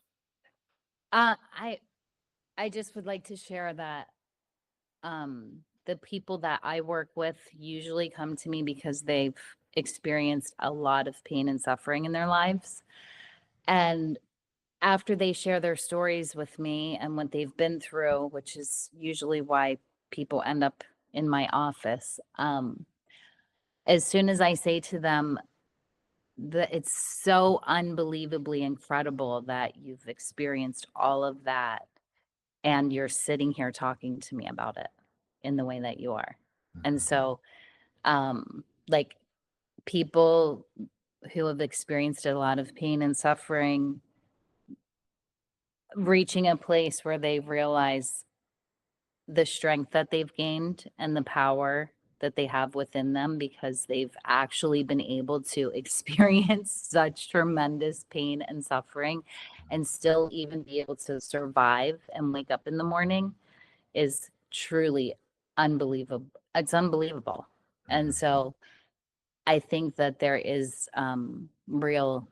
I just would like to share that the people that I work with usually come to me because they've experienced a lot of pain and suffering in their lives. And after they share their stories with me and what they've been through, which is usually why people end up in my office, as soon as I say to them that it's so unbelievably incredible that you've experienced all of that and you're sitting here talking to me about it in the way that you are. And so, like people who have experienced a lot of pain and suffering, reaching a place where they realize the strength that they've gained and the power that they have within them because they've actually been able to experience such tremendous pain and suffering and still even be able to survive and wake up in the morning is truly unbelievable. It's unbelievable. And so I think that there is real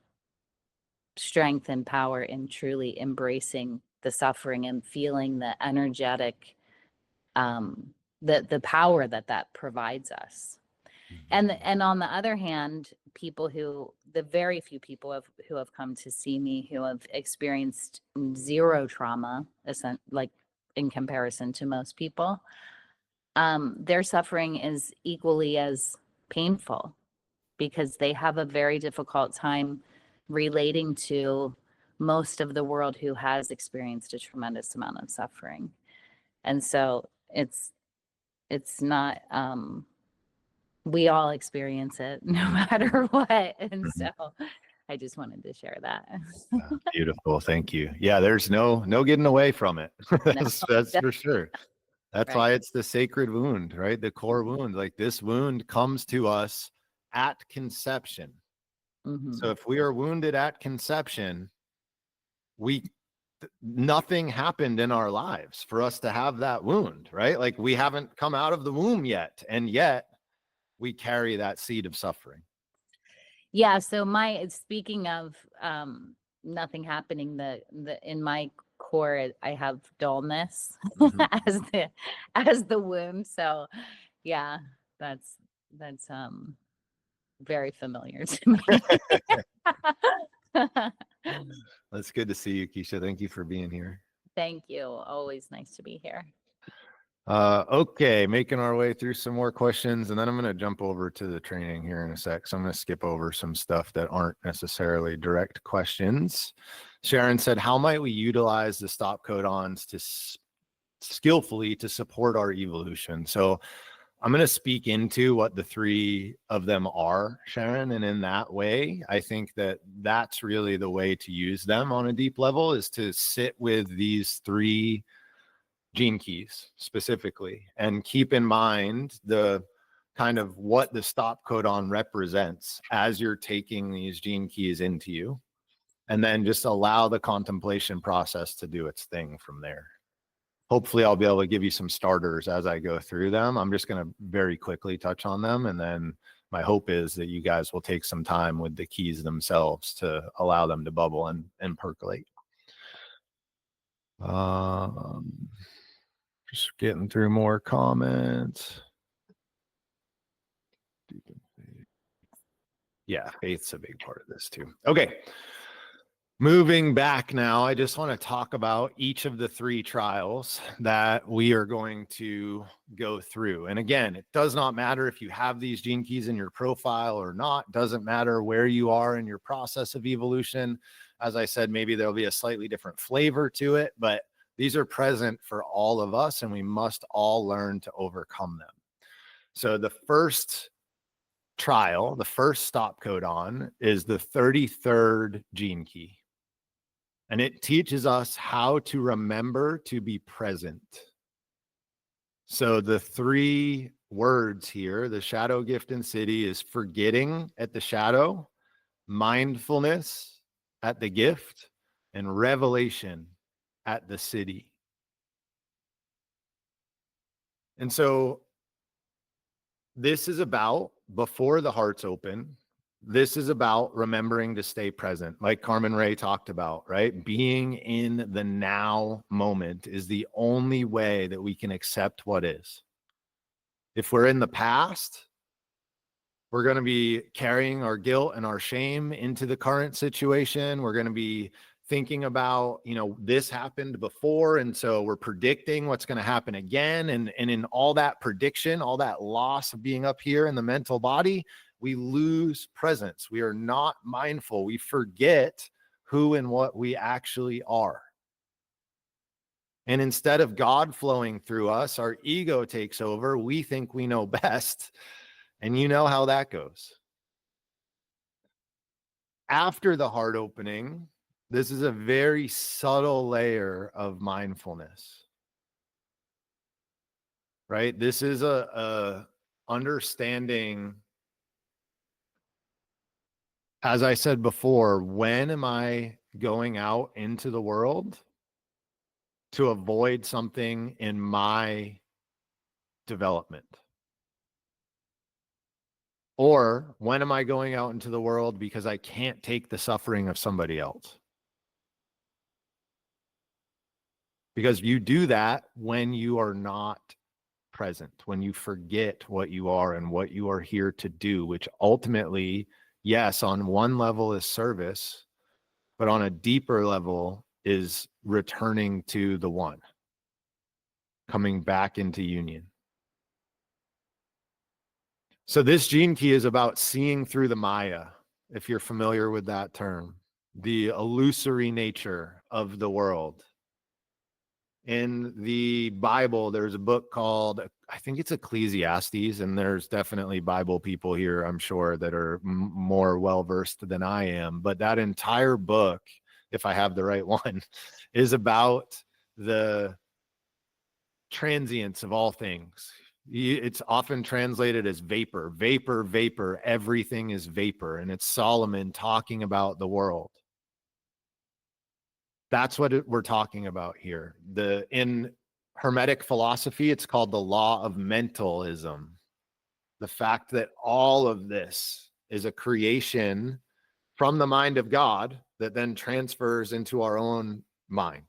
strength and power in truly embracing the suffering and feeling the energetic the power that provides us. And on the other hand, the very few people who have come to see me who have experienced zero trauma, like in comparison to most people, their suffering is equally as painful because they have a very difficult time relating to most of the world who has experienced a tremendous amount of suffering. And so it's not we all experience it no matter what. And so I just wanted to share that. Beautiful. Thank you. Yeah, there's no getting away from it. That's for sure. That's why it's the sacred wound, right? The core wound. Like this wound comes to us at conception. So if we are wounded at conception, nothing happened in our lives for us to have that wound, right? Like we haven't come out of the womb yet, and yet we carry that seed of suffering. Yeah. So speaking of nothing happening, the in my core, I have dullness as the womb. So yeah, that's very familiar to me. That's good to see you, Keisha. Thank you for being here. Thank you. Always nice to be here. Okay, making our way through some more questions, and then I'm going to jump over to the training here in a sec. So I'm going to skip over some stuff that aren't necessarily direct questions. Sharon said, how might we utilize the stop codons skillfully to support our evolution? So I'm going to speak into what the three of them are, Sharon. And in that way, I think that that's really the way to use them on a deep level, is to sit with these three gene keys specifically and keep in mind the kind of what the stop codon represents as you're taking these gene keys into you. And then just allow the contemplation process to do its thing from there. Hopefully I'll be able to give you some starters as I go through them. I'm just going to very quickly touch on them. And then my hope is that you guys will take some time with the keys themselves to allow them to bubble and percolate. Just getting through more comments. Yeah, faith's a big part of this too. Okay. Moving back now, I just want to talk about each of the three trials that we are going to go through. And again, it does not matter if you have these gene keys in your profile or not. Doesn't matter where you are in your process of evolution. As I said, maybe there'll be a slightly different flavor to it, but these are present for all of us, and we must all learn to overcome them. So the first trial, the first stop codon, is the 33rd gene key. And it teaches us how to remember to be present. So the three words here, the shadow gift and city, is forgetting at the shadow, mindfulness at the gift, and revelation at the city. And so this is about, before the heart's open, this is about remembering to stay present, like Carmen Ray talked about, right? Being in the now moment is the only way that we can accept what is. If we're in the past, we're going to be carrying our guilt and our shame into the current situation. We're going to be thinking about, this happened before, and so we're predicting what's going to happen again. And in all that prediction, all that loss of being up here in the mental body, we lose presence. We are not mindful. We forget who and what we actually are. And instead of God flowing through us, our ego takes over. We think we know best. And you know how that goes. After the heart opening, this is a very subtle layer of mindfulness, right? This is a understanding. As I said before, when am I going out into the world to avoid something in my development? Or when am I going out into the world because I can't take the suffering of somebody else? Because you do that when you are not present, when you forget what you are and what you are here to do, which ultimately, yes, on one level is service, but on a deeper level is returning to the one, coming back into union. So this gene key is about seeing through the Maya, if you're familiar with that term, the illusory nature of the world. In the Bible, there's a book called, I think it's Ecclesiastes, and there's definitely Bible people here, I'm sure, that are more well-versed than I am. But that entire book, if I have the right one, is about the transience of all things. It's often translated as vapor, vapor, vapor, everything is vapor. And it's Solomon talking about the world. That's what we're talking about here. In Hermetic philosophy, it's called the law of mentalism. The fact that all of this is a creation from the mind of God that then transfers into our own mind.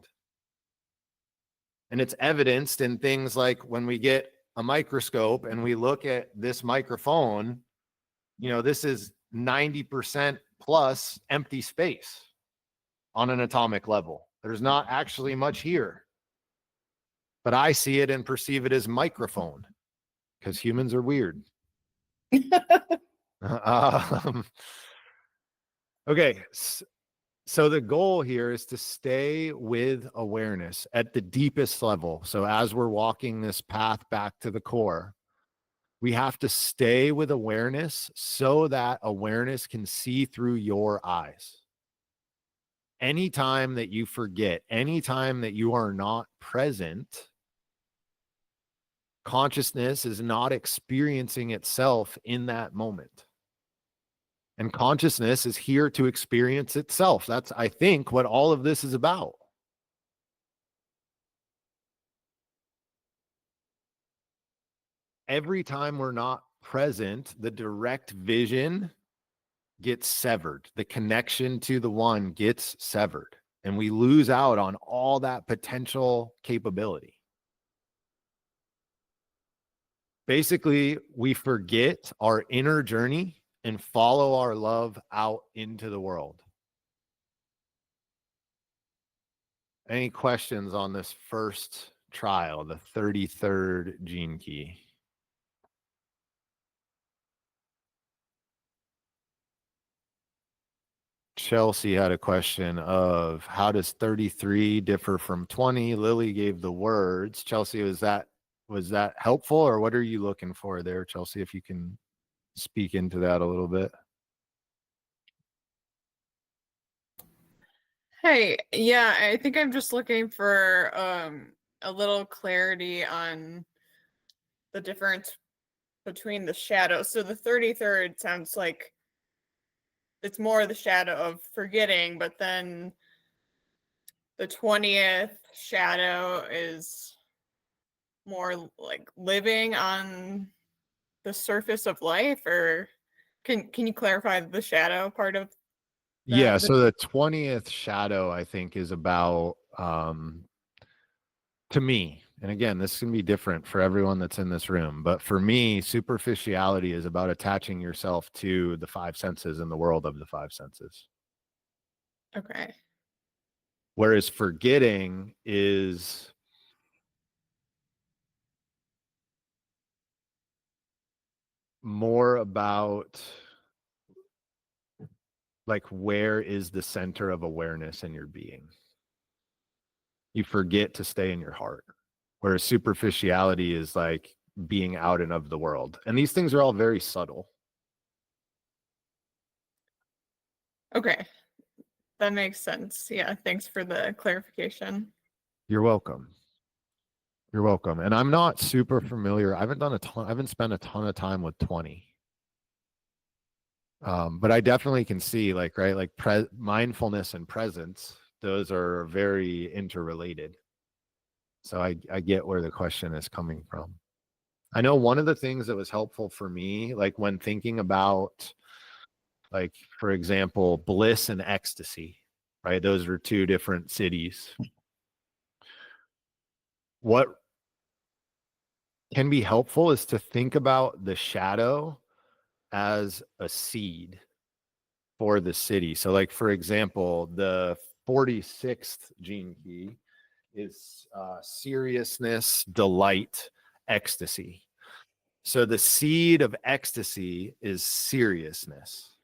And it's evidenced in things like when we get a microscope and we look at this microphone, this is 90% plus empty space on an atomic level. There's not actually much here. But I see it and perceive it as microphone because humans are weird. Okay. So the goal here is to stay with awareness at the deepest level. So as we're walking this path back to the core, We have to stay with awareness so that awareness can see through your eyes. Anytime that you forget, anytime that you are not present, consciousness is not experiencing itself in that moment. And consciousness is here to experience itself. That's, I think, what all of this is about. Every time we're not present, the direct vision gets severed. The connection to the one gets severed. And we lose out on all that potential capability. Basically, we forget our inner journey and follow our love out into the world. Any questions on this first trial, the 33rd gene key? Chelsea had a question of how does 33 differ from 20? Lily gave the words. Chelsea, was that helpful, or what are you looking for there, Chelsea, if you can speak into that a little bit? Hey, yeah, I think I'm just looking for a little clarity on the difference between the shadow. So the 33rd sounds like it's more the shadow of forgetting, but then the 20th shadow is more like living on the surface of life, or can you clarify the shadow part of Yeah, that? so the 20th shadow, I think, is about, to me, and again, this can be different for everyone that's in this room, but for me, superficiality is about attaching yourself to the five senses and the world of the five senses. Okay. Whereas forgetting is more about, like, where is the center of awareness in your being? You forget to stay in your heart. Whereas superficiality is like being out and of the world. And these things are all very subtle. Okay. That makes sense. Yeah, thanks for the clarification. You're welcome. You're welcome. And I'm not super familiar. I haven't spent a ton of time with 20. But I definitely can see, like, right, like mindfulness and presence, those are very interrelated. So I get where the question is coming from. I know one of the things that was helpful for me, like when thinking about, like, for example, bliss and ecstasy, right? Those are two different cities. What can be helpful is to think about the shadow as a seed for the city. So, like, for example, the 46th gene key is seriousness, delight, ecstasy. So the seed of ecstasy is seriousness.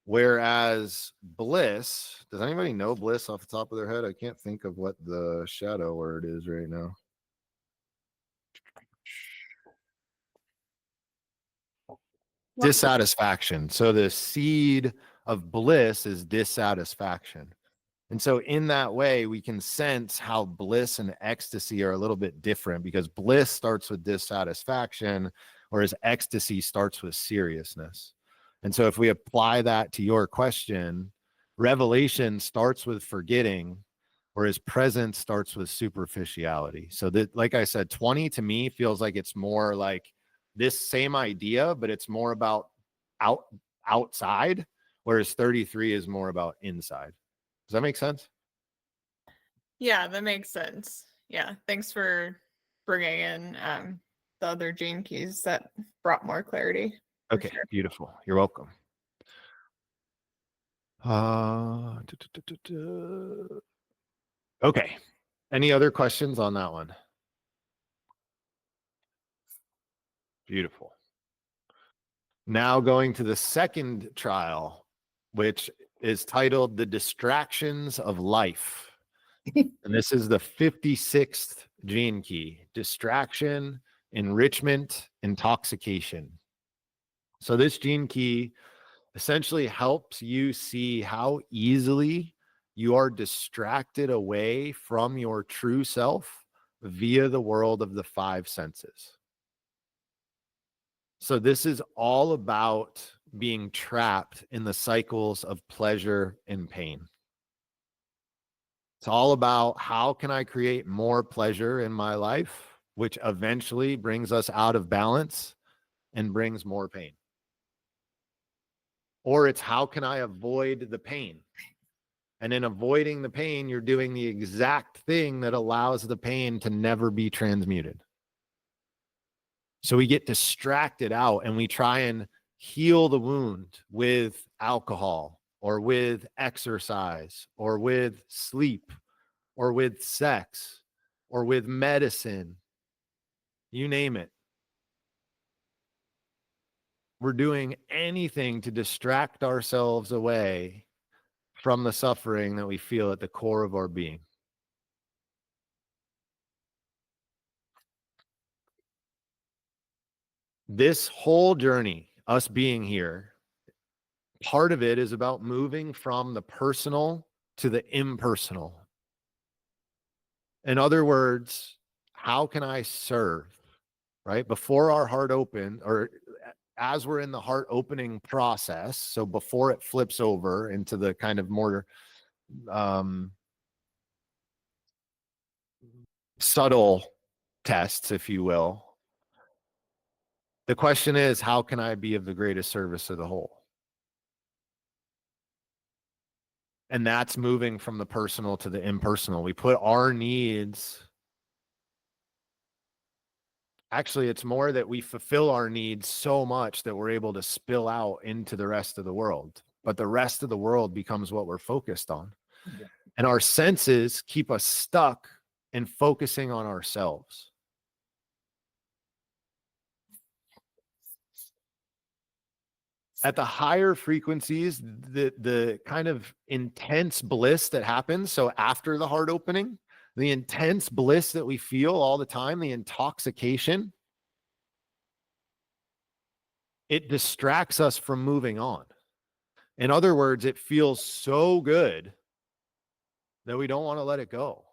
Whereas bliss, does anybody know bliss off the top of their head? I can't think of what the shadow word is right now. Dissatisfaction. So the seed of bliss is dissatisfaction. And so in that way, we can sense how bliss and ecstasy are a little bit different, because bliss starts with dissatisfaction, whereas ecstasy starts with seriousness. And so if we apply that to your question, revelation starts with forgetting, whereas presence starts with superficiality. So that, like I said, 20 to me feels like it's more like this same idea, but it's more about outside, whereas 33 is more about inside. Does that make sense? Yeah, that makes sense. Yeah, thanks for bringing in the other gene keys. That brought more clarity. Okay, sure. Beautiful. You're welcome. Okay. Any other questions on that one? Beautiful. Now going to the second trial, which is titled The Distractions of Life. And this is the 56th gene key. Distraction enrichment, intoxication. So this gene key essentially helps you see how easily you are distracted away from your true self via the world of the five senses. So this is all about being trapped in the cycles of pleasure and pain. It's all about how can I create more pleasure in my life, which eventually brings us out of balance and brings more pain. Or it's how can I avoid the pain? And in avoiding the pain, you're doing the exact thing that allows the pain to never be transmuted. So we get distracted out and we try and heal the wound with alcohol or with exercise or with sleep or with sex or with medicine, you name it. We're doing anything to distract ourselves away from the suffering that we feel at the core of our being. This whole journey, us being here, part of it is about moving from the personal to the impersonal. In other words, how can I serve, right? Before our heart open, or as we're in the heart opening process, so before it flips over into the kind of more subtle tests, if you will, the question is, how can I be of the greatest service to the whole? And that's moving from the personal to the impersonal. We put our needs, actually, it's more that we fulfill our needs so much that we're able to spill out into the rest of the world. But the rest of the world becomes what we're focused on. Yeah. And our senses keep us stuck in focusing on ourselves. At the higher frequencies, the kind of intense bliss that happens, so after the heart opening, the intense bliss that we feel all the time, the intoxication, it distracts us from moving on. In other words, it feels so good that we don't want to let it go,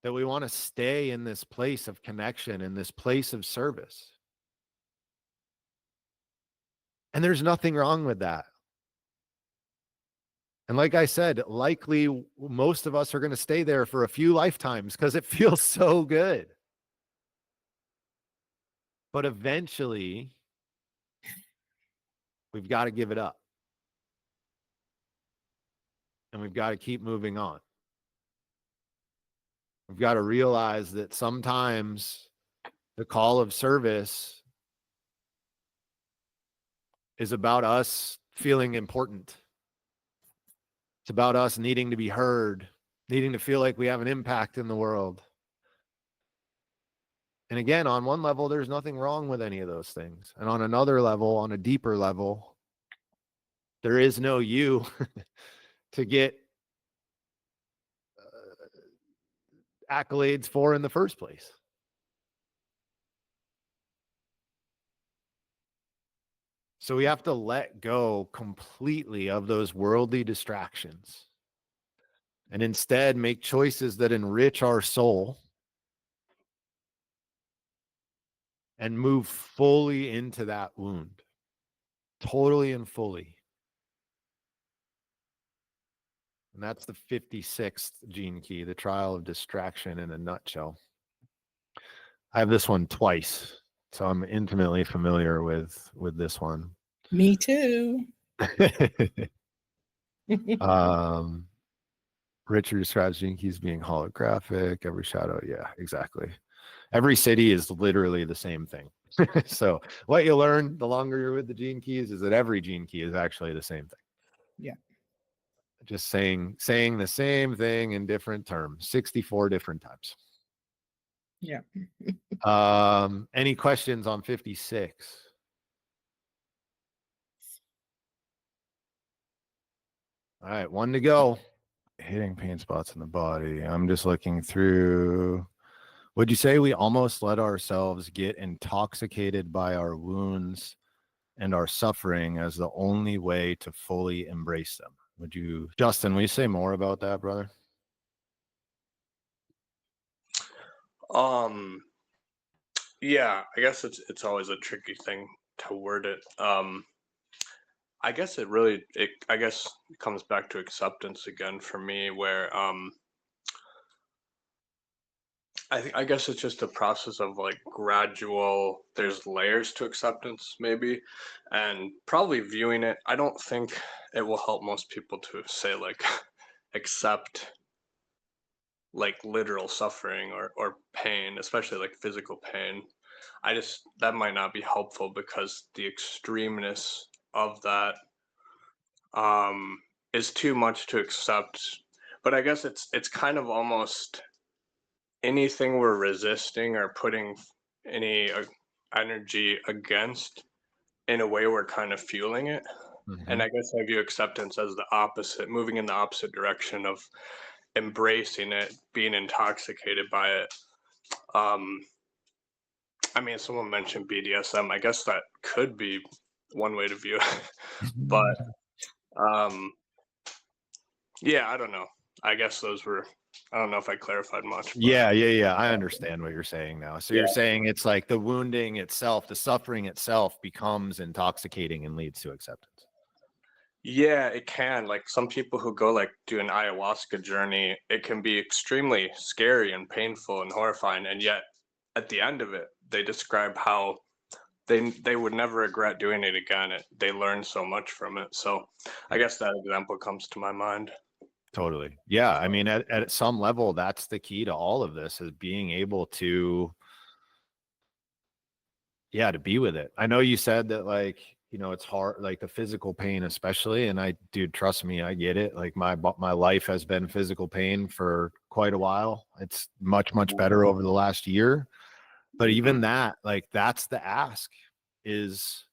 that we want to stay in this place of connection, in this place of service. And there's nothing wrong with that. And like I said, likely most of us are going to stay there for a few lifetimes because it feels so good. But eventually, we've got to give it up. And we've got to keep moving on. We've got to realize that sometimes the call of service is about us feeling important. It's about us needing to be heard, needing to feel like we have an impact in the world. And again, on one level, there's nothing wrong with any of those things. And on another level, on a deeper level, there is no you to get accolades for in the first place. So we have to let go completely of those worldly distractions and instead make choices that enrich our soul and move fully into that wound, totally and fully. And that's the 56th gene key, the trial of distraction in a nutshell. I have this one twice, so I'm intimately familiar with this one. Me too. Richard describes gene keys being holographic, every shadow. Yeah, exactly. Every city is literally the same thing. So what you learn the longer you're with the gene keys is that every gene key is actually the same thing. Yeah. Just saying the same thing in different terms, 64 different times. Yeah. Any questions on 56? All right, one to go. Hitting pain spots in the body. I'm just looking through. Would you say we almost let ourselves get intoxicated by our wounds and our suffering as the only way to fully embrace them? Would you, Justin, will you say more about that, brother? Yeah, I guess it's always a tricky thing to word it. I guess I guess it comes back to acceptance again for me, where I guess it's just a process of like gradual, there's layers to acceptance maybe, and probably viewing it. I don't think it will help most people to say like accept like literal suffering or pain, especially like physical pain. That might not be helpful because the extremeness of that is too much to accept. But I guess it's kind of almost anything we're resisting or putting any energy against, in a way we're kind of fueling it. And I guess I view acceptance as the opposite, moving in the opposite direction of embracing it, being intoxicated by it. I mean, someone mentioned BDSM. I guess that could be one way to view it. But yeah, I don't know. I guess I don't know if I clarified much. But. Yeah. I understand what you're saying now. So you're saying it's like the wounding itself, the suffering itself becomes intoxicating and leads to acceptance. Yeah, it can. Like some people who go like do an ayahuasca journey, it can be extremely scary and painful and horrifying. And yet at the end of it, they describe how they would never regret doing it again. They learned so much from it. So I guess that example comes to my mind. Totally. Yeah. I mean, at some level, that's the key to all of this, is being able to, to be with it. I know you said that, like, it's hard, like the physical pain, especially. And dude, trust me, I get it. Like my life has been physical pain for quite a while. It's much, much better over the last year. But even that, like, that's the ask, is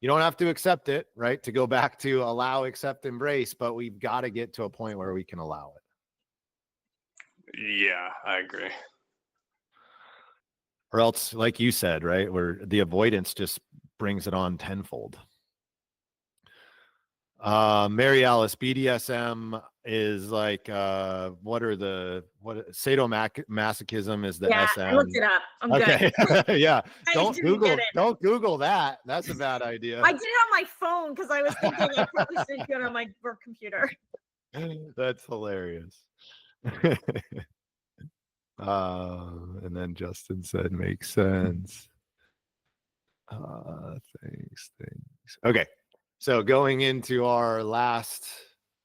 you don't have to accept it, right? To go back to allow, accept, embrace, but we've got to get to a point where we can allow it. Yeah, I agree. Or else, like you said, right, where the avoidance just brings it on tenfold. Mary Alice, BDSM is like, sadomasochism is the SM. I looked it up. I'm Okay. good. Yeah. I Don't didn't get it. Don't Google that. That's a bad idea. I did it on my phone because I was thinking I probably should do it on my work computer. That's hilarious. And then Justin said, makes sense. Thanks. Okay. So going into our last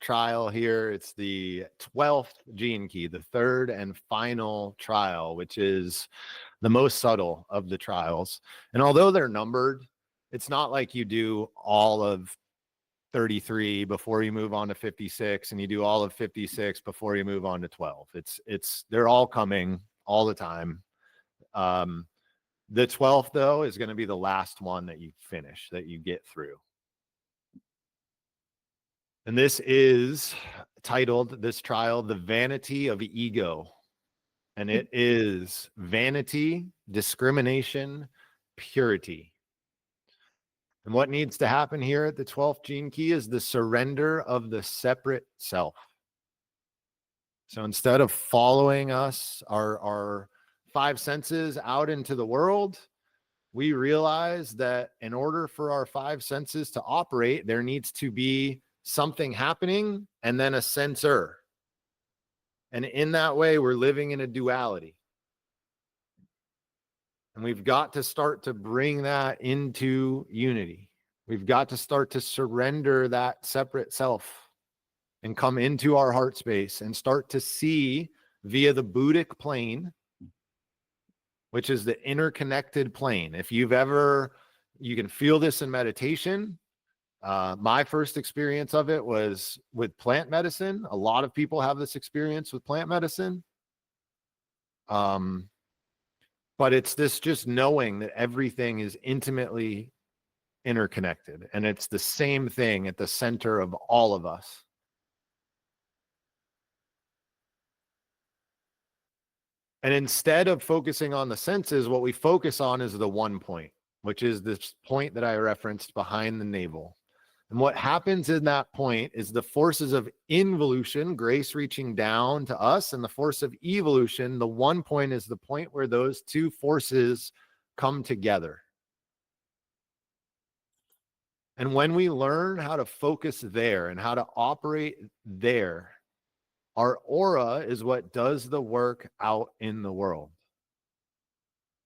trial here, it's the 12th gene key, the third and final trial, which is the most subtle of the trials. And although they're numbered, it's not like you do all of 33 before you move on to 56, and you do all of 56 before you move on to 12. They're all coming all the time. The 12th, though, is going to be the last one that you finish, that you get through. And this is titled, this trial, The Vanity of Ego. And it is vanity, discrimination, purity. And what needs to happen here at the 12th gene key is the surrender of the separate self. So instead of following us, our five senses out into the world, we realize that in order for our five senses to operate, there needs to be something happening and then a sensor. And in that way, we're living in a duality. And we've got to start to bring that into unity. We've got to start to surrender that separate self and come into our heart space and start to see via the Buddhic plane, which is the interconnected plane. If you can feel this in meditation. My first experience of it was with plant medicine. A lot of people have this experience with plant medicine. But it's this just knowing that everything is intimately interconnected, and it's the same thing at the center of all of us. And instead of focusing on the senses, what we focus on is the one point, which is this point that I referenced behind the navel. And what happens in that point is the forces of involution, grace reaching down to us, and the force of evolution, the one point is the point where those two forces come together. And when we learn how to focus there and how to operate there, our aura is what does the work out in the world.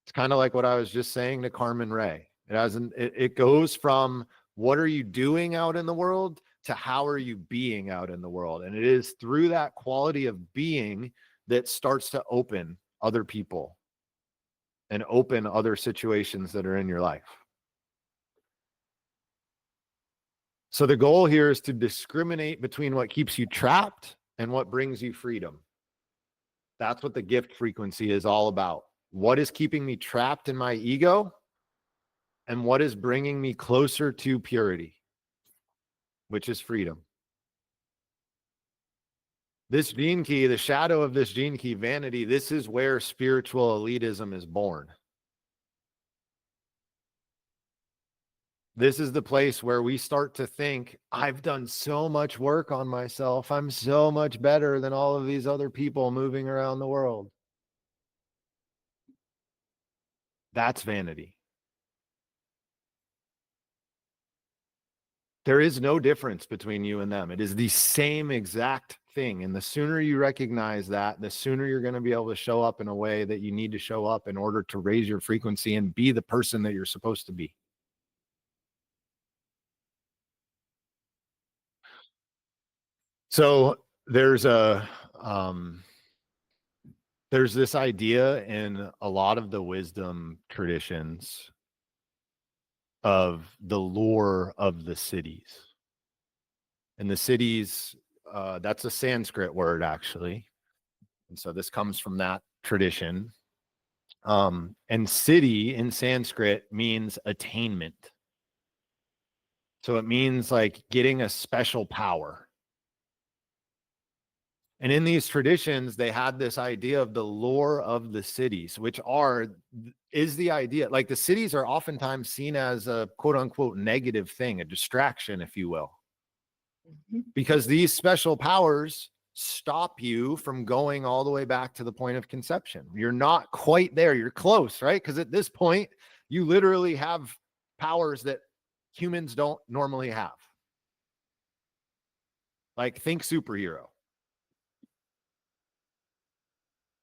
It's kind of like what I was just saying to Carmen Ray. It goes from what are you doing out in the world to how are you being out in the world. And it is through that quality of being that starts to open other people and open other situations that are in your life. So the goal here is to discriminate between what keeps you trapped and what brings you freedom. That's what the gift frequency is all about. What is keeping me trapped in my ego and what is bringing me closer to purity, which is freedom. This gene key, the shadow of this gene key, vanity, this is where spiritual elitism is born. This is the place where we start to think, I've done so much work on myself. I'm so much better than all of these other people moving around the world. That's vanity. There is no difference between you and them. It is the same exact thing. And the sooner you recognize that, the sooner you're going to be able to show up in a way that you need to show up in order to raise your frequency and be the person that you're supposed to be. So there's this idea in a lot of the wisdom traditions of the lore of the cities. And the cities, that's a Sanskrit word, actually. And so this comes from that tradition. And city in Sanskrit means attainment. So it means like getting a special power. And in these traditions, they had this idea of the lore of the cities, which is the idea. Like the cities are oftentimes seen as a quote unquote negative thing, a distraction, if you will. Because these special powers stop you from going all the way back to the point of conception. You're not quite there. You're close, right? Because at this point, you literally have powers that humans don't normally have. Like think superhero.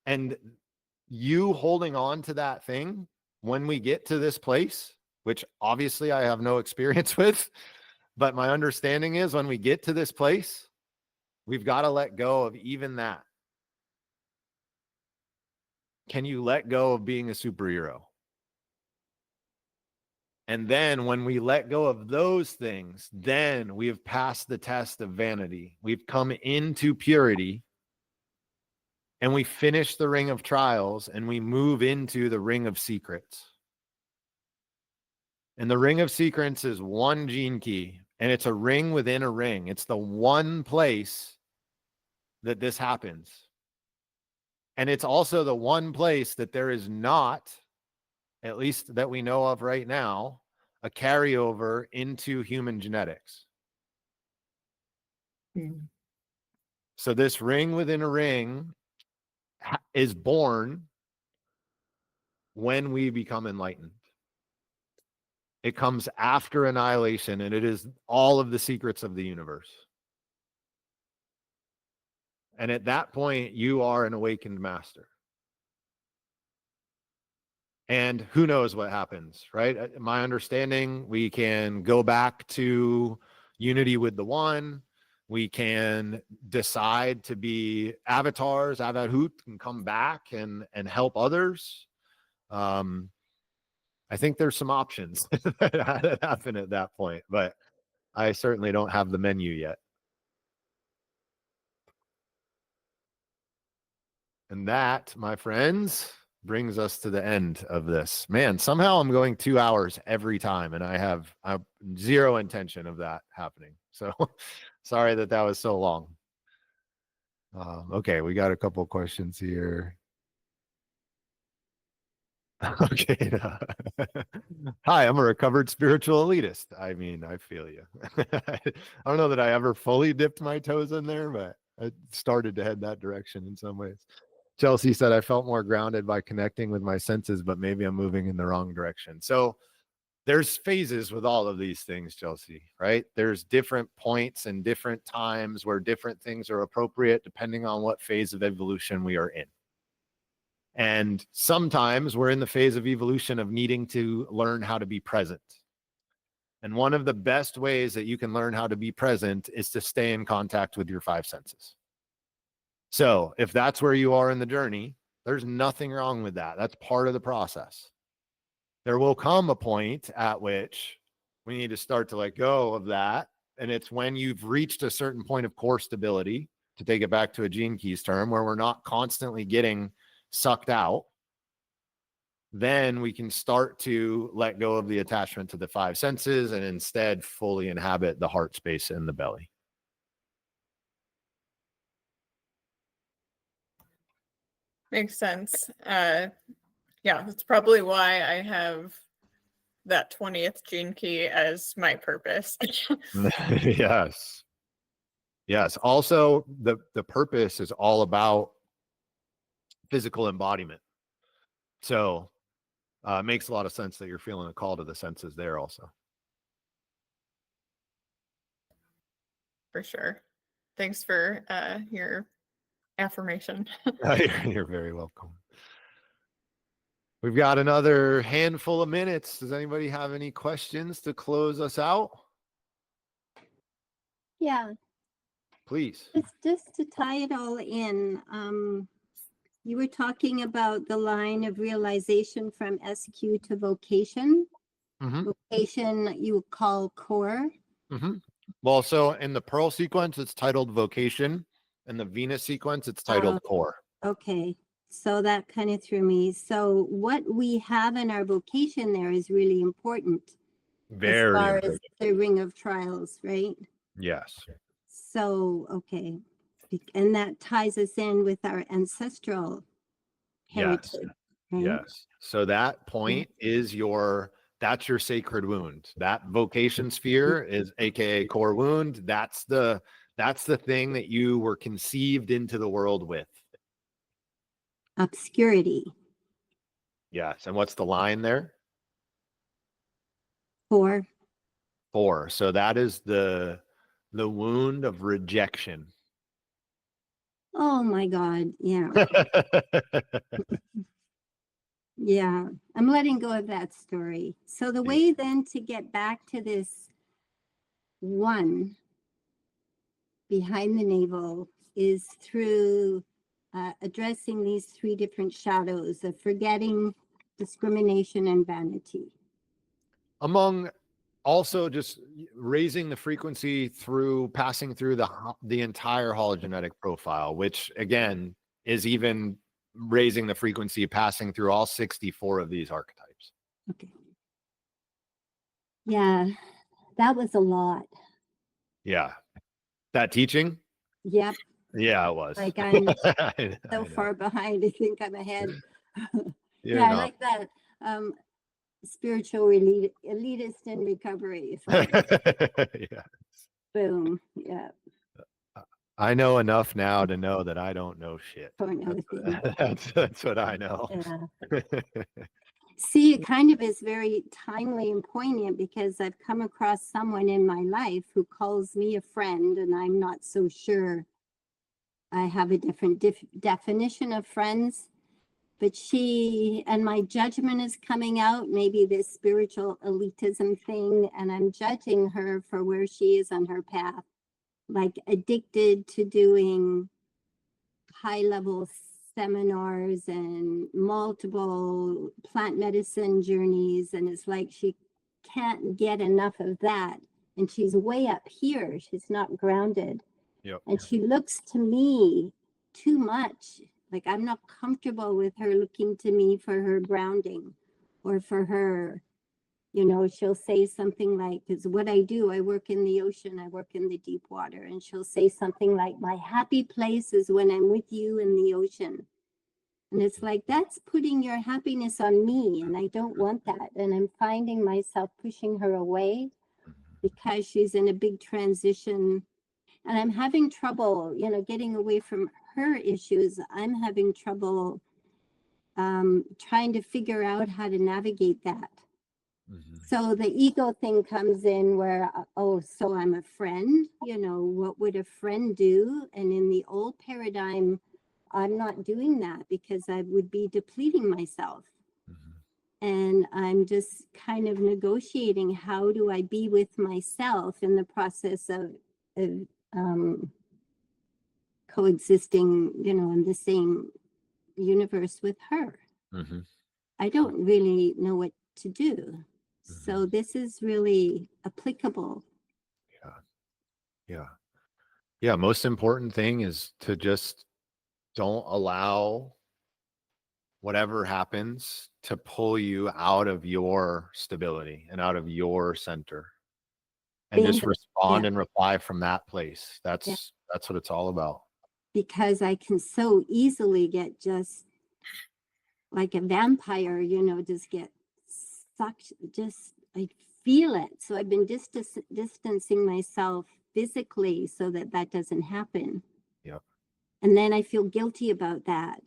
And you holding on to that thing when we get to this place, which obviously I have no experience with, but my understanding is when we get to this place, we've got to let go of even that. Can you let go of being a superhero? And then when we let go of those things, then we have passed the test of vanity. We've come into purity. And we finish the ring of trials and we move into the ring of secrets. And the ring of secrets is one gene key, and it's a ring within a ring. It's the one place that this happens. And it's also the one place that there is not, at least that we know of right now, a carryover into human genetics. So this ring within a ring is born when we become enlightened. It comes after annihilation, and it is all of the secrets of the universe. And at that point, you are an awakened master. And who knows what happens, right? My understanding, we can go back to unity with the one. We can decide to be avatars, Avathoot, and come back and help others. I think there's some options that happen at that point, but I certainly don't have the menu yet. And that, my friends, brings us to the end of this. Man, somehow I'm going 2 hours every time, and I have zero intention of that happening. So sorry that was so long. Okay, we got a couple questions here. Okay. Hi, I'm a recovered spiritual elitist. I mean, I feel you. I don't know that I ever fully dipped my toes in there, but I started to head that direction in some ways. Chelsea said, I felt more grounded by connecting with my senses, but maybe I'm moving in the wrong direction. So there's phases with all of these things, Chelsea, right? There's different points and different times where different things are appropriate depending on what phase of evolution we are in. And sometimes we're in the phase of evolution of needing to learn how to be present. And one of the best ways that you can learn how to be present is to stay in contact with your five senses. So if that's where you are in the journey, there's nothing wrong with that. That's part of the process. There will come a point at which we need to start to let go of that. And it's when you've reached a certain point of core stability, to take it back to a Gene Keys term, where we're not constantly getting sucked out, then we can start to let go of the attachment to the five senses and instead fully inhabit the heart space in the belly. Makes sense. Yeah, that's probably why I have that 20th gene key as my purpose. Yes. Yes. Also, the purpose is all about physical embodiment. So it makes a lot of sense that you're feeling a call to the senses there also. For sure. Thanks for your affirmation. You're very welcome. We've got another handful of minutes. Does anybody have any questions to close us out? Yeah, Please. just to tie it all in, you were talking about the line of realization from SQ to vocation. Mm-hmm. Vocation you would call core. Mm-hmm. Well, so in the Pearl sequence, it's titled Vocation. In the Venus sequence, it's titled Core. Okay, so that kind of threw me. So what we have in our vocation there is really important. Very as far important. as the ring of trials, right? Yes. So, okay. And that ties us in with our ancestral heritage. Yes. Right? Yes. So that point is that's your sacred wound. That vocation sphere is AKA core wound. That's the thing that you were conceived into the world with. Obscurity. Yes. And what's the line there? 4. 4. So that is the wound of rejection. Oh my God. Yeah. Yeah. I'm letting go of that story. So the way then to get back to this one behind the navel is through addressing these 3 different shadows of forgetting, discrimination, and vanity. Among also just raising the frequency through passing through the entire hologenetic profile, which again is even raising the frequency, passing through all 64 of these archetypes. Okay. Yeah, that was a lot. Yeah. That teaching? Yep. Yeah, it was. Like I'm I so far behind. I think I'm ahead. You're Yeah, I not. like that. Spiritual elitist in recovery. So, Yeah. boom. Yeah. I know enough now to know that I don't know shit. For another thing. That's what I know. Yeah. See, it kind of is very timely and poignant because I've come across someone in my life who calls me a friend, and I'm not so sure I have a different definition of friends. But she and my judgment is coming out, maybe this spiritual elitism thing, and I'm judging her for where she is on her path, like addicted to doing high-level seminars and multiple plant medicine journeys, and it's like she can't get enough of that, and she's way up here, she's not grounded. Yep. And she looks to me too much, like I'm not comfortable with her looking to me for her grounding, or for her, you know, she'll say something like, because what I do, I work in the ocean, I work in the deep water, and she'll say something like, my happy place is when I'm with you in the ocean. And it's like, that's putting your happiness on me, and I don't want that. And I'm finding myself pushing her away because she's in a big transition. And I'm having trouble, you know, getting away from her issues. I'm having trouble trying to figure out how to navigate that. So the ego thing comes in where, oh, so I'm a friend, you know, what would a friend do? And in the old paradigm, I'm not doing that because I would be depleting myself. And I'm just kind of negotiating, how do I be with myself in the process of coexisting, you know, in the same universe with her. I don't really know what to do. So this is really applicable. Yeah. Most important thing is to just don't allow whatever happens to pull you out of your stability and out of your center, and just respond and reply from that place. That's what it's all about. Because I can so easily get just like a vampire, you know, just get sucked, just I feel it. So I've been distancing myself physically so that that doesn't happen. And then I feel guilty about that.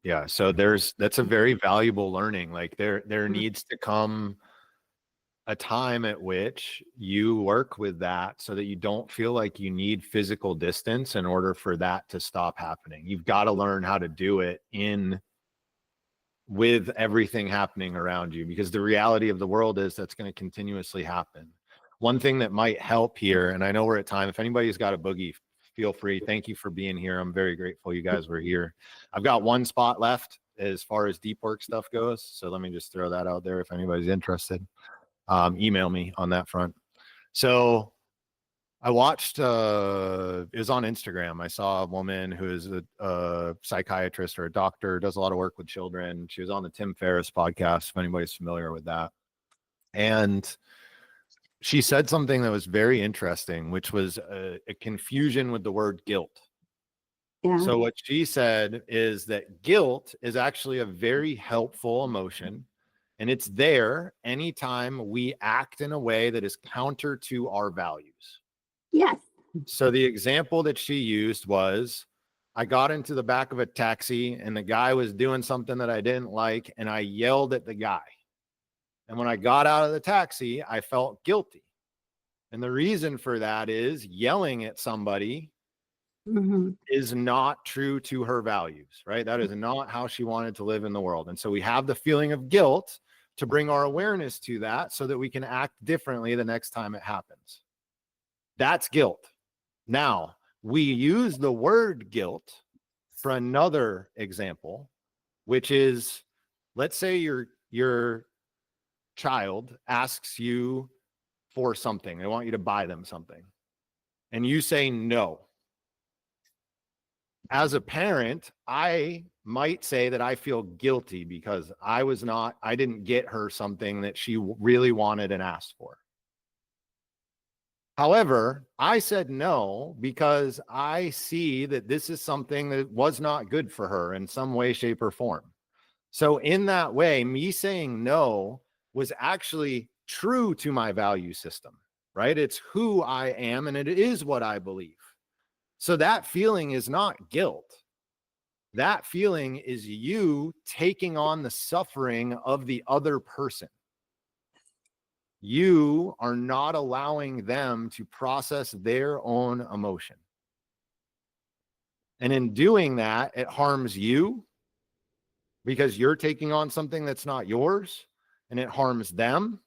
Yeah. So that's a very valuable learning. Like there needs to come a time at which you work with that so that you don't feel like you need physical distance in order for that to stop happening. You've got to learn how to do it with everything happening around you, because the reality of the world is that's going to continuously happen. One thing that might help here, and I know we're at time, if anybody's got a boogie, feel free. Thank you for being here. I'm very grateful you guys were here. I've got one spot left as far as deep work stuff goes. So let me just throw that out there if anybody's interested. Email me on that front. So I watched, it was on Instagram. I saw a woman who is a psychiatrist or a doctor, does a lot of work with children. She was on the Tim Ferriss podcast, if anybody's familiar with that. And she said something that was very interesting, which was a confusion with the word guilt. So what she said is that guilt is actually a very helpful emotion. And it's there anytime we act in a way that is counter to our values. Yes. So the example that she used was, I got into the back of a taxi and the guy was doing something that I didn't like, and I yelled at the guy. And when I got out of the taxi, I felt guilty. And the reason for that is yelling at somebody is not true to her values, right? That is not how she wanted to live in the world. And so we have the feeling of guilt to bring our awareness to that so that we can act differently the next time it happens. That's guilt. Now, we use the word guilt for another example, which is, let's say your child asks you for something. They want you to buy them something. And you say no. As a parent, I might say that I feel guilty because I didn't get her something that she really wanted and asked for. However, I said no because I see that this is something that was not good for her in some way, shape, or form. So in that way, me saying no was actually true to my value system, right? It's who I am and it is what I believe. So that feeling is not guilt. That feeling is you taking on the suffering of the other person. You are not allowing them to process their own emotion. And in doing that, it harms you because you're taking on something that's not yours, and it harms them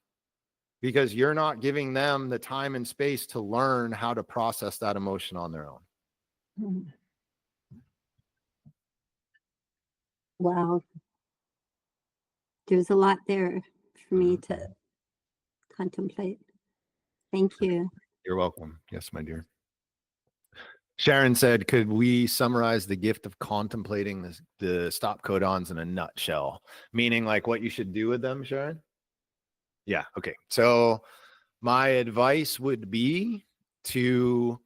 because you're not giving them the time and space to learn how to process that emotion on their own. Wow. There's a lot there for me to contemplate. Thank you. You're welcome. Yes, my dear. Sharon said, could we summarize the gift of contemplating the stop codons in a nutshell? Meaning like what you should do with them, Sharon? Yeah. Okay. So my advice would be to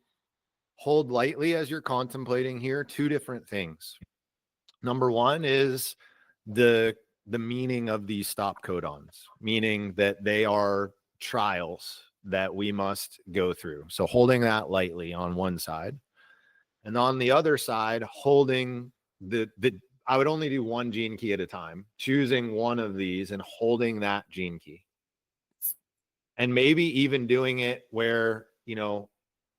hold lightly as you're contemplating here two different things. Number one is the meaning of these stop codons, meaning that they are trials that we must go through. So holding that lightly on one side, and on the other side, holding the I would only do one gene key at a time, choosing one of these and holding that gene key. And maybe even doing it where, you know,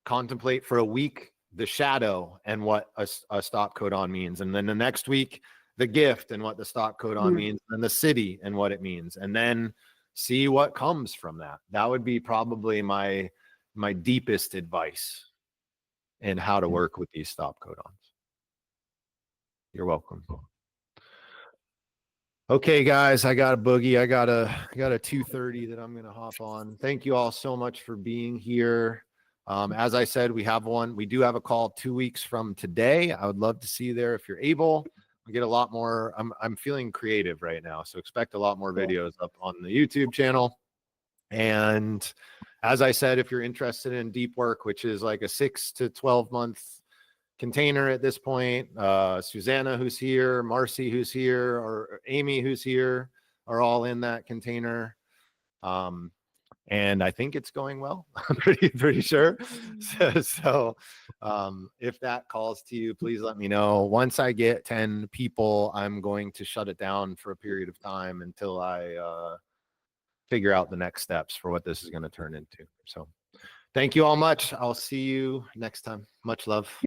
contemplate for a week the shadow and what a stop codon means. And then the next week, the gift and what the stop codon means, and the city and what it means. And then see what comes from that. That would be probably my deepest advice in how to work with these stop codons. You're welcome. Okay, guys, I got a boogie. I got a 2:30 that I'm gonna hop on. Thank you all so much for being here. As I said, we do have a call 2 weeks from today. I would love to see you there if you're able. We get a lot more. I'm feeling creative right now, so expect a lot more videos up on the YouTube channel. And as I said, if you're interested in deep work, which is like a 6 to 12 month container at this point, Susanna who's here, Marcy who's here, or Amy who's here are all in that container. And I think it's going well. I'm pretty sure. So if that calls to you, please let me know. Once I get 10 people, I'm going to shut it down for a period of time until I figure out the next steps for what this is going to turn into. So thank you all much. I'll see you next time. Much love.